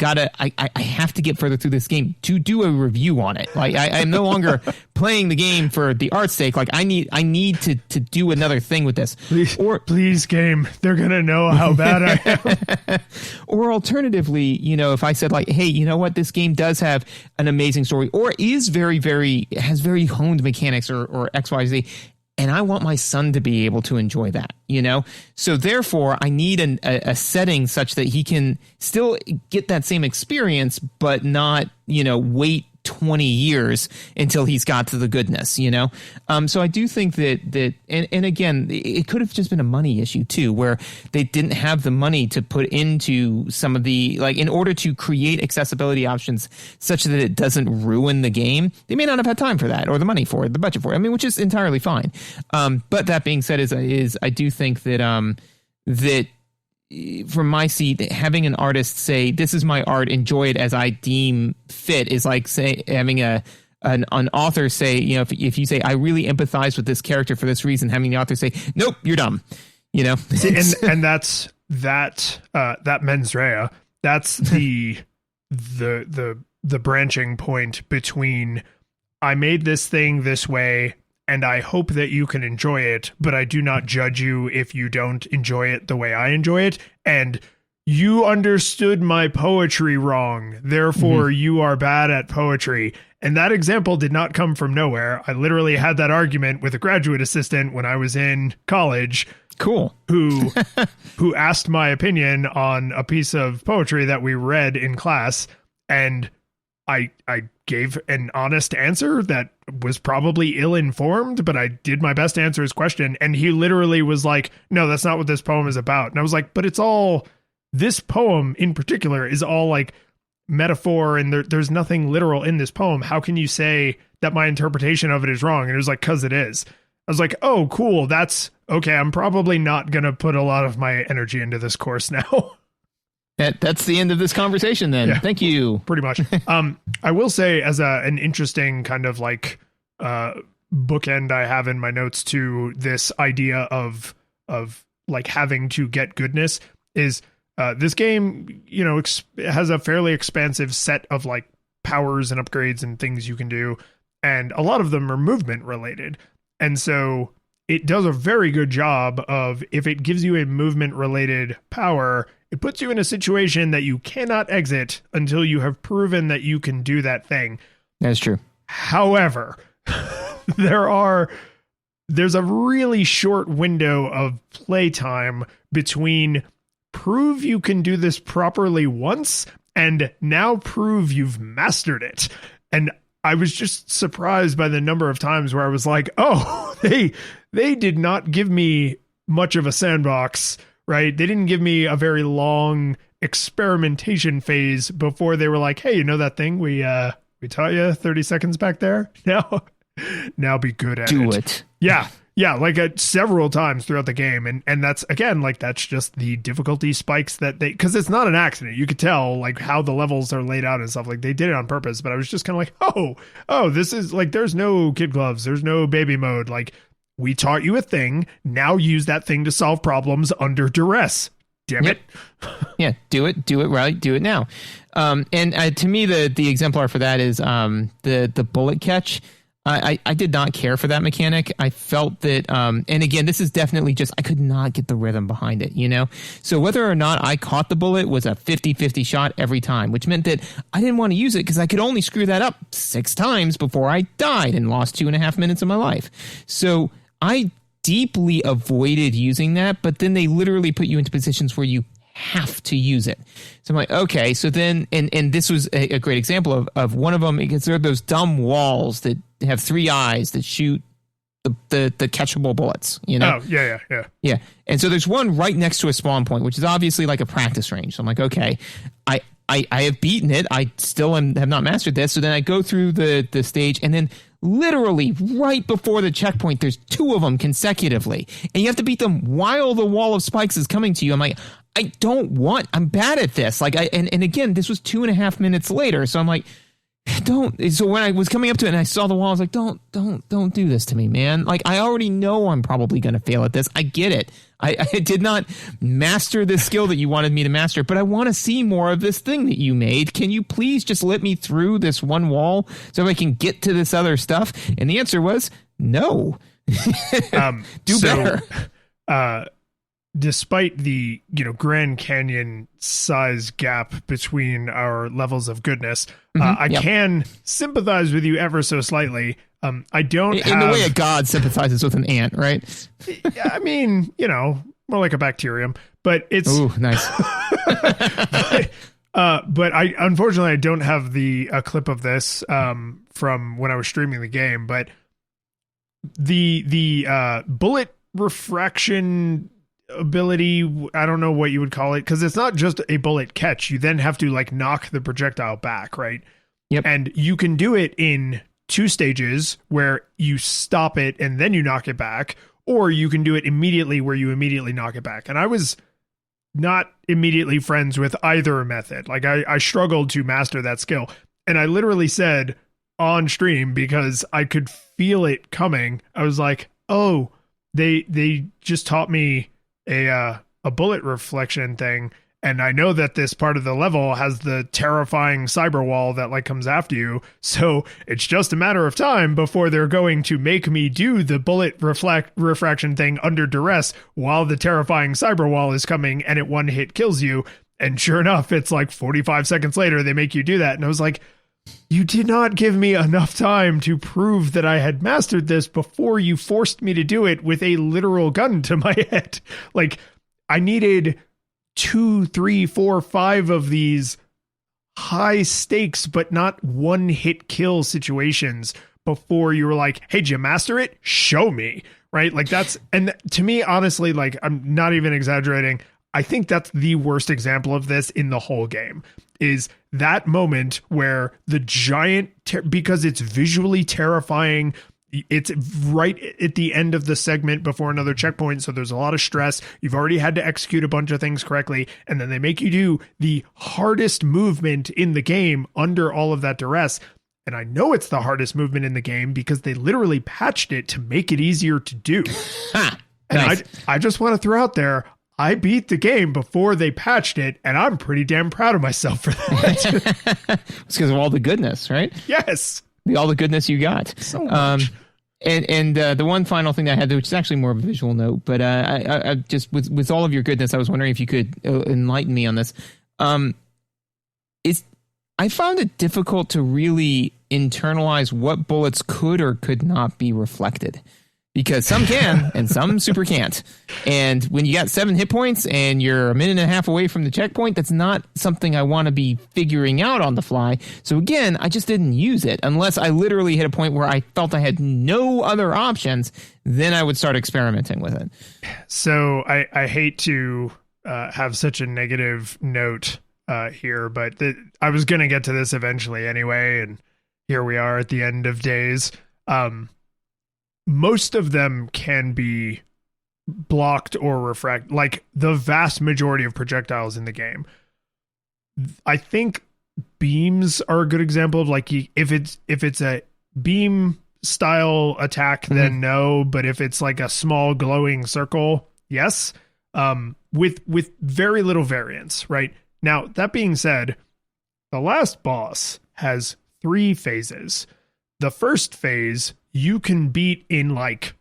have to get further through this game to do a review on it. Like, I'm no longer playing the game for the art's sake. Like, I need to do another thing with this. Please, game. They're going to know how bad I am. Or alternatively, if I said like, hey, you know what? This game does have an amazing story, or is has very honed mechanics or XYZ. And I want my son to be able to enjoy that, So therefore, I need a setting such that he can still get that same experience, but not, wait 20 years until he's got to the goodness, So I do think that and again, it could have just been a money issue too, where they didn't have the money to put into some of the, like, in order to create accessibility options such that it doesn't ruin the game. They may not have had time for that, or the money for it, the budget for it. I mean, which is entirely fine. But that being said, is I do think that that from my seat, having an artist say, this is my art, enjoy it as I deem fit, is like having an author say, if you say, I really empathize with this character for this reason, having the author say, nope, you're dumb, See, and that's that mens rea. That's the branching point between, I made this thing this way, and I hope that you can enjoy it, but I do not judge you if you don't enjoy it the way I enjoy it. And you understood my poetry wrong, therefore you are bad at poetry. And that example did not come from nowhere. I literally had that argument with a graduate assistant when I was in college. Cool. Who asked my opinion on a piece of poetry that we read in class, and I gave an honest answer that was probably ill-informed, but I did my best to answer his question. And he literally was like, no, that's not what this poem is about. And I was like, but it's all, this poem in particular is all like metaphor, and there's nothing literal in this poem. How can you say that my interpretation of it is wrong? And it was like, 'cause it is. I was like, oh, cool. That's okay. I'm probably not going to put a lot of my energy into this course now. That's the end of this conversation then. Yeah, thank you. Pretty much. I will say, as an interesting kind of like bookend I have in my notes to this idea of like having to get goodness is this game, has a fairly expansive set of like powers and upgrades and things you can do. And a lot of them are movement related. And so it does a very good job of, if it gives you a movement related power, it puts you in a situation that you cannot exit until you have proven that you can do that thing. That's true. However, there's a really short window of playtime between prove you can do this properly once and now prove you've mastered it. And I was just surprised by the number of times where I was like, oh, they did not give me much of a sandbox, right? They didn't give me a very long experimentation phase before they were like, hey, that thing we taught you 30 seconds back there? Now be good at it. Do it. Yeah, like several times throughout the game. And that's, again, like that's just the difficulty spikes that because it's not an accident. You could tell like how the levels are laid out and stuff. Like they did it on purpose, but I was just kind of like, oh, this is like, there's no kid gloves. There's no baby mode. Like, we taught you a thing. Now use that thing to solve problems under duress. Damn it. Yeah, do it right. Do it now. And to me, the exemplar for that is the bullet catch. I did not care for that mechanic. I felt that, and again, this is definitely just, I could not get the rhythm behind it, you know? So whether or not I caught the bullet was a 50-50 shot every time, which meant that I didn't want to use it because I could only screw that up 6 times before I died and lost 2.5 minutes of my life. So I deeply avoided using that, but then they literally put you into positions where you have to use it. So I'm like, okay, so then, and this was a great example of one of them, because there are those dumb walls that have 3 eyes that shoot the catchable bullets, you know? Oh, yeah. Yeah. And so there's one right next to a spawn point, which is obviously like a practice range. So I'm like, okay, I have beaten it. I still have not mastered this. So then I go through the stage, and then literally right before the checkpoint, there's 2 of them consecutively, and you have to beat them while the wall of spikes is coming to you. I'm like, I'm bad at this. Like, and again, this was 2.5 minutes later. So I'm like, so when I was coming up to it and I saw the wall, I was like, don't do this to me, man. Like, I already know I'm probably going to fail at this. I get it. I did not master this skill that you wanted me to master, but I want to see more of this thing that you made. Can you please just let me through this one wall so I can get to this other stuff? And the answer was no. Do better. Despite the Grand Canyon size gap between our levels of goodness, I can sympathize with you ever so slightly. I don't in the way a god sympathizes with an ant, right? I mean, more like a bacterium, but it's ooh, nice. but I unfortunately I don't have a clip of this from when I was streaming the game, but the bullet refraction ability, I don't know what you would call it, because it's not just a bullet catch. You then have to like knock the projectile back, right? Yep. And you can do it in 2 stages where you stop it and then you knock it back, or you can do it immediately where you immediately knock it back. And I was not immediately friends with either method. Like I struggled to master that skill. And I literally said on stream, because I could feel it coming, I was like, oh, they just taught me a bullet reflection thing, and I know that this part of the level has the terrifying cyber wall that like comes after you, so it's just a matter of time before they're going to make me do the bullet refraction thing under duress while the terrifying cyber wall is coming, and it one hit kills you. And sure enough, it's like 45 seconds later they make you do that, and I was like, you did not give me enough time to prove that I had mastered this before you forced me to do it with a literal gun to my head. Like, I needed 2, 3, 4, 5 of these high stakes, but not one hit kill situations before you were like, hey, did you master it? Show me. Right? Like and to me, honestly, like, I'm not even exaggerating. I think that's the worst example of this in the whole game, is that moment where the giant, because it's visually terrifying, it's right at the end of the segment before another checkpoint, so there's a lot of stress. You've already had to execute a bunch of things correctly, and then they make you do the hardest movement in the game under all of that duress. And I know it's the hardest movement in the game because they literally patched it to make it easier to do. And nice. I just want to throw out there, I beat the game before they patched it, and I'm pretty damn proud of myself for that. It's because of all the goodness, right? Yes. All the goodness you got. So much. And the one final thing that I had, which is actually more of a visual note, but I just, with all of your goodness, I was wondering if you could enlighten me on this. I found it difficult to really internalize what bullets could or could not be reflected. Because some can and some super can't. And when you got 7 hit points and you're a minute and a half away from the checkpoint, that's not something I want to be figuring out on the fly. So again, I just didn't use it unless I literally hit a point where I felt I had no other options. Then I would start experimenting with it. So I hate to have such a negative note here, but I was going to get to this eventually anyway. And here we are at the end of days. Most of them can be blocked or refract, like the vast majority of projectiles in the game. I think beams are a good example of, like, if it's a beam style attack, then no, but if it's like a small glowing circle, yes, with very little variance, right? Now, that being said, the last boss has 3 phases. the first phase you can beat in like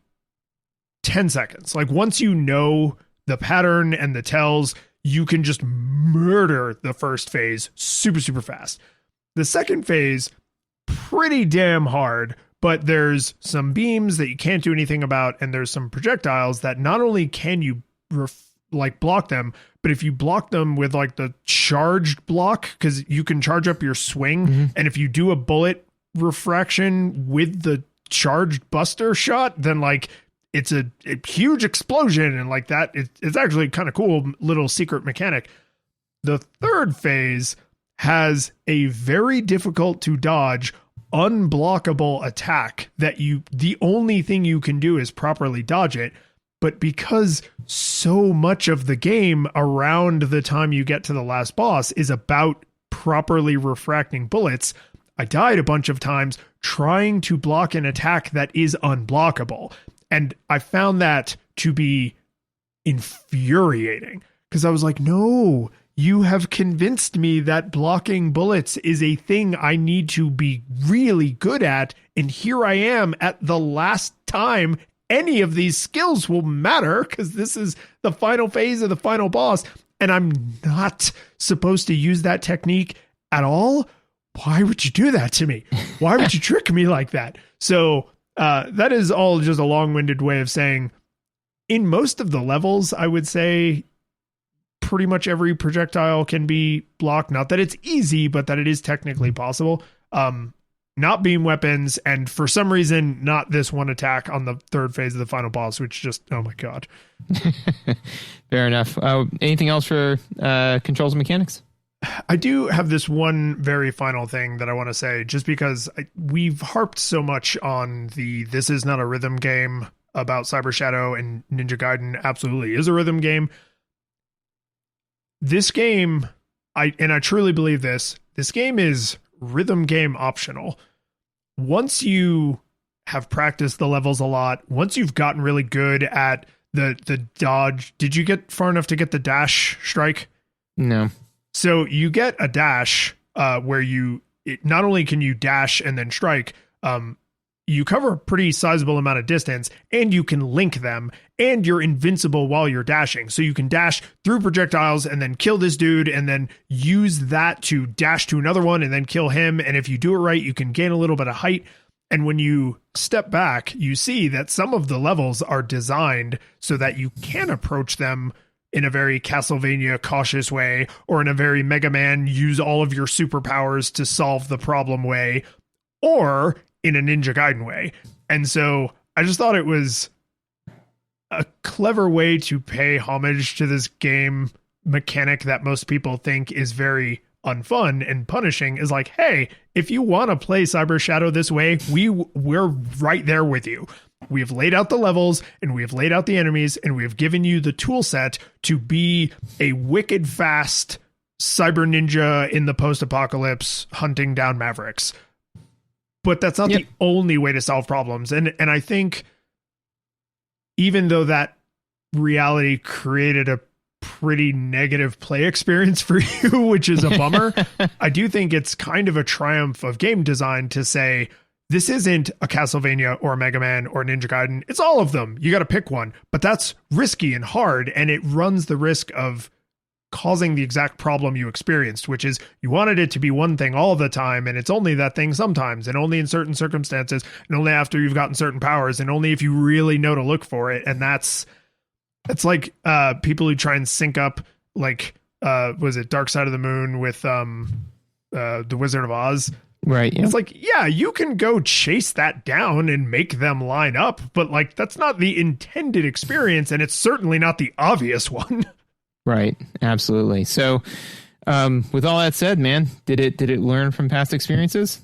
10 seconds. Like once you know the pattern and the tells, you can just murder the first phase super, super fast. The second phase, pretty damn hard, but there's some beams that you can't do anything about, and there's some projectiles that not only can you block them, but if you block them with like the charged block, because you can charge up your swing, and if you do a bullet refraction with the charged buster shot, then like it's a huge explosion, and like that it's actually kind of cool little secret mechanic. The third phase has a very difficult to dodge, unblockable attack that the only thing you can do is properly dodge it. But because so much of the game around the time you get to the last boss is about properly refracting bullets, I died a bunch of times trying to block an attack that is unblockable. And I found that to be infuriating because I was like, no, you have convinced me that blocking bullets is a thing I need to be really good at. And here I am at the last time any of these skills will matter, because this is the final phase of the final boss. And I'm not supposed to use that technique at all. Why would you do that to me? Why would you trick me like that? So that is all just a long-winded way of saying in most of the levels, I would say pretty much every projectile can be blocked. Not that it's easy, but that it is technically possible. Not beam weapons, and for some reason, not this one attack on the third phase of the final boss, which just, oh my God. Fair enough. Anything else for controls and mechanics? I do have this one very final thing that I want to say, just because we've harped so much on this is not a rhythm game about Cyber Shadow, and Ninja Gaiden absolutely is a rhythm game. This game, I truly believe this game is rhythm game optional. Once you have practiced the levels a lot, once you've gotten really good at the dodge, did you get far enough to get the dash strike? No. So you get a dash where not only can you dash and then strike, you cover a pretty sizable amount of distance, and you can link them, and you're invincible while you're dashing. So you can dash through projectiles and then kill this dude, and then use that to dash to another one and then kill him. And if you do it right, you can gain a little bit of height. And when you step back, you see that some of the levels are designed so that you can approach them in a very Castlevania cautious way, or in a very Mega Man use all of your superpowers to solve the problem way, or in a Ninja Gaiden way. And so I just thought it was a clever way to pay homage to this game mechanic that most people think is very unfun and punishing. Is like, hey, if you want to play Cyber Shadow this way, we're right there with you. We have laid out the levels, and we have laid out the enemies, and we have given you the tool set to be a wicked fast cyber ninja in the post-apocalypse hunting down mavericks. But that's not the only way to solve problems. And I think even though that reality created a pretty negative play experience for you, which is a bummer, I do think it's kind of a triumph of game design to say, this isn't a Castlevania or a Mega Man or a Ninja Gaiden. It's all of them. You got to pick one. But that's risky and hard, and it runs the risk of causing the exact problem you experienced, which is you wanted it to be one thing all the time, and it's only that thing sometimes, and only in certain circumstances, and only after you've gotten certain powers, and only if you really know to look for it. And it's like people who try and sync up, like was it Dark Side of the Moon with the Wizard of Oz? Right. Yeah. It's like, yeah, you can go chase that down and make them line up, but like that's not the intended experience, and it's certainly not the obvious one. Right. Absolutely. So, with all that said, man, did it learn from past experiences?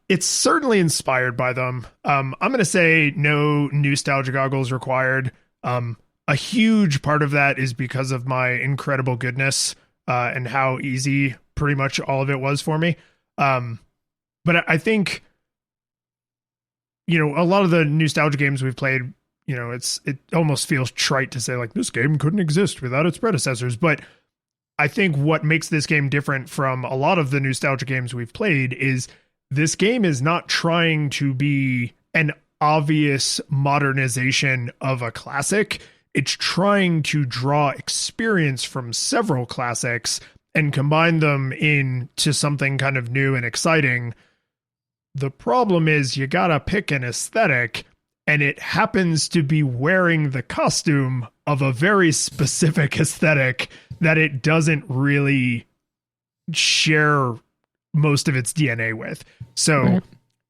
It's certainly inspired by them. I'm going to say no NEWstalgia goggles required. A huge part of that is because of my incredible goodness and how easy pretty much all of it was for me. But I think, a lot of the NEWstalgia games we've played, it almost feels trite to say like this game couldn't exist without its predecessors. But I think what makes this game different from a lot of the NEWstalgia games we've played is this game is not trying to be an obvious modernization of a classic. It's trying to draw experience from several classics and combine them into something kind of new and exciting. The problem is you gotta pick an aesthetic, and it happens to be wearing the costume of a very specific aesthetic that it doesn't really share most of its DNA with. So right.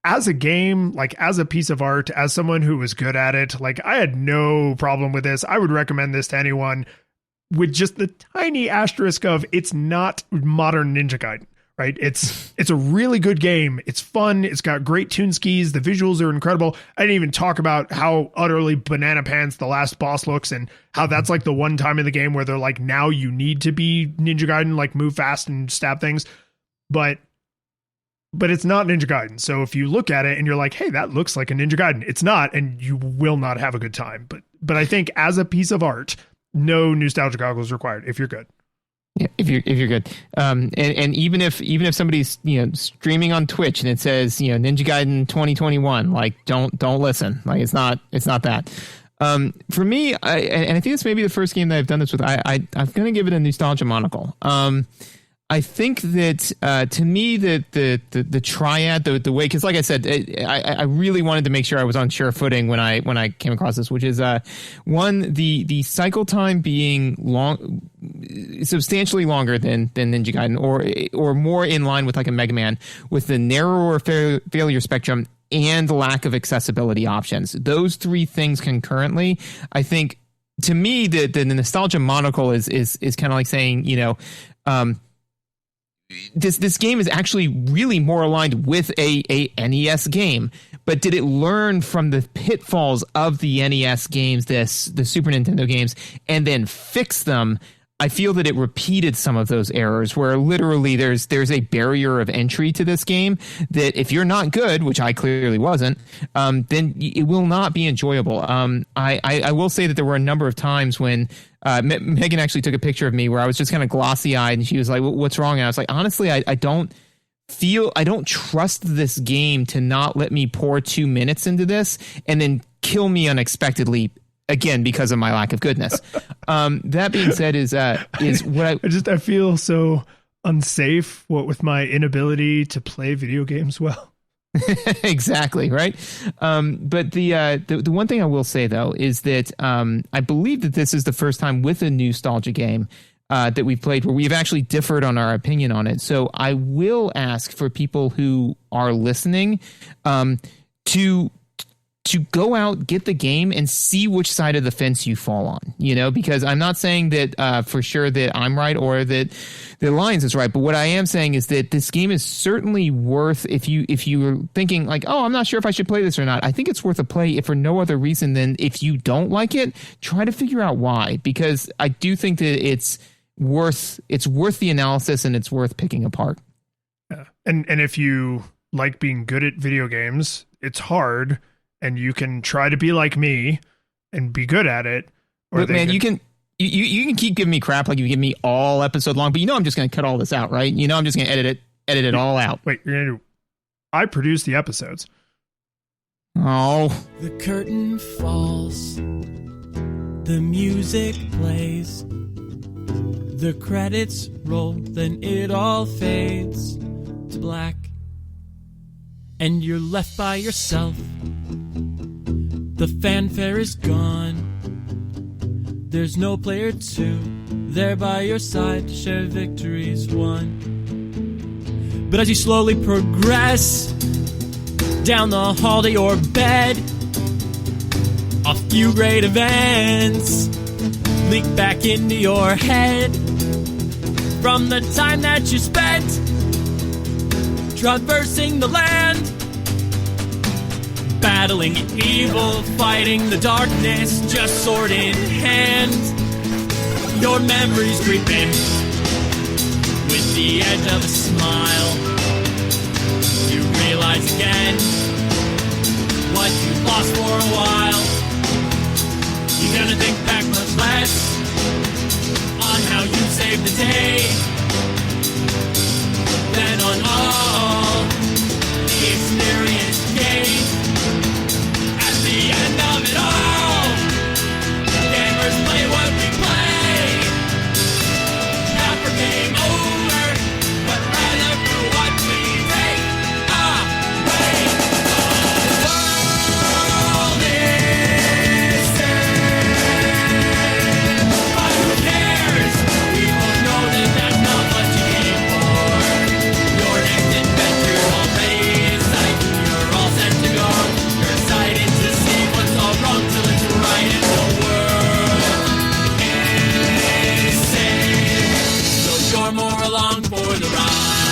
As a game, like as a piece of art, as someone who was good at it, like I had no problem with this. I would recommend this to anyone, with just the tiny asterisk of it's not modern Ninja Gaiden, right? It's a really good game. It's fun. It's got great tune skis. The visuals are incredible. I didn't even talk about how utterly banana pants the last boss looks and how that's like the one time in the game where they're like, now you need to be Ninja Gaiden, like move fast and stab things. But it's not Ninja Gaiden. So if you look at it and you're like, hey, that looks like a Ninja Gaiden, it's not, and you will not have a good time. But I think as a piece of art, no nostalgia goggles required if you're good. Yeah, if you're good, and even if somebody's streaming on Twitch and it says Ninja Gaiden 2021, like don't listen. Like it's not that. For me, I think it's maybe the first game that I've done this with. I'm gonna give it a nostalgia monocle. I think that to me the triad, the way, because like I said, I really wanted to make sure I was on sure footing when I came across this, which is one, the cycle time being substantially longer than Ninja Gaiden, or more in line with like a Mega Man, with the narrower failure spectrum and the lack of accessibility options. Those three things concurrently, I think, to me, the nostalgia monocle is kind of like saying, this game is actually really more aligned with a NES game, but did it learn from the pitfalls of the NES games, the Super Nintendo games, and then fix them? I feel that it repeated some of those errors where literally there's a barrier of entry to this game that if you're not good, which I clearly wasn't, then it will not be enjoyable. I will say that there were a number of times when Megan actually took a picture of me where I was just kind of glossy-eyed, and she was like, what's wrong? And I was like, honestly, I don't trust this game to not let me pour 2 minutes into this and then kill me unexpectedly, again, because of my lack of goodness. That being said, is what I feel so unsafe with my inability to play video games well. Exactly, right. But the one thing I will say though is that I believe that this is the first time with a nostalgia game that we've played where we've actually differed on our opinion on it. So I will ask for people who are listening to go out, get the game, and see which side of the fence you fall on, because I'm not saying that for sure that I'm right or that the Alliance is right. But what I am saying is that this game is certainly worth, if you're thinking like, oh, I'm not sure if I should play this or not, I think it's worth a play if for no other reason than if you don't like it, try to figure out why, because I do think that it's worth the analysis and it's worth picking apart. Yeah. And if you like being good at video games, it's hard. And you can try to be like me and be good at it. But man, you can keep giving me crap like you give me all episode long, but I'm just going to cut all this out, right? I'm just going to edit it all out. Wait, you're going to I produce the episodes. Oh. The curtain falls. The music plays. The credits roll, then it all fades to black. And you're left by yourself. The fanfare is gone. There's no player 2 there by your side to share victories won. But as you slowly progress down the hall to your bed, a few great events leak back into your head from the time that you spent traversing the land, battling evil, fighting the darkness, just sword in hand. Your memories creep in with the edge of a smile. You realize again what you lost for a while. You're gonna think back much less on how you saved the day than on all the along for the ride.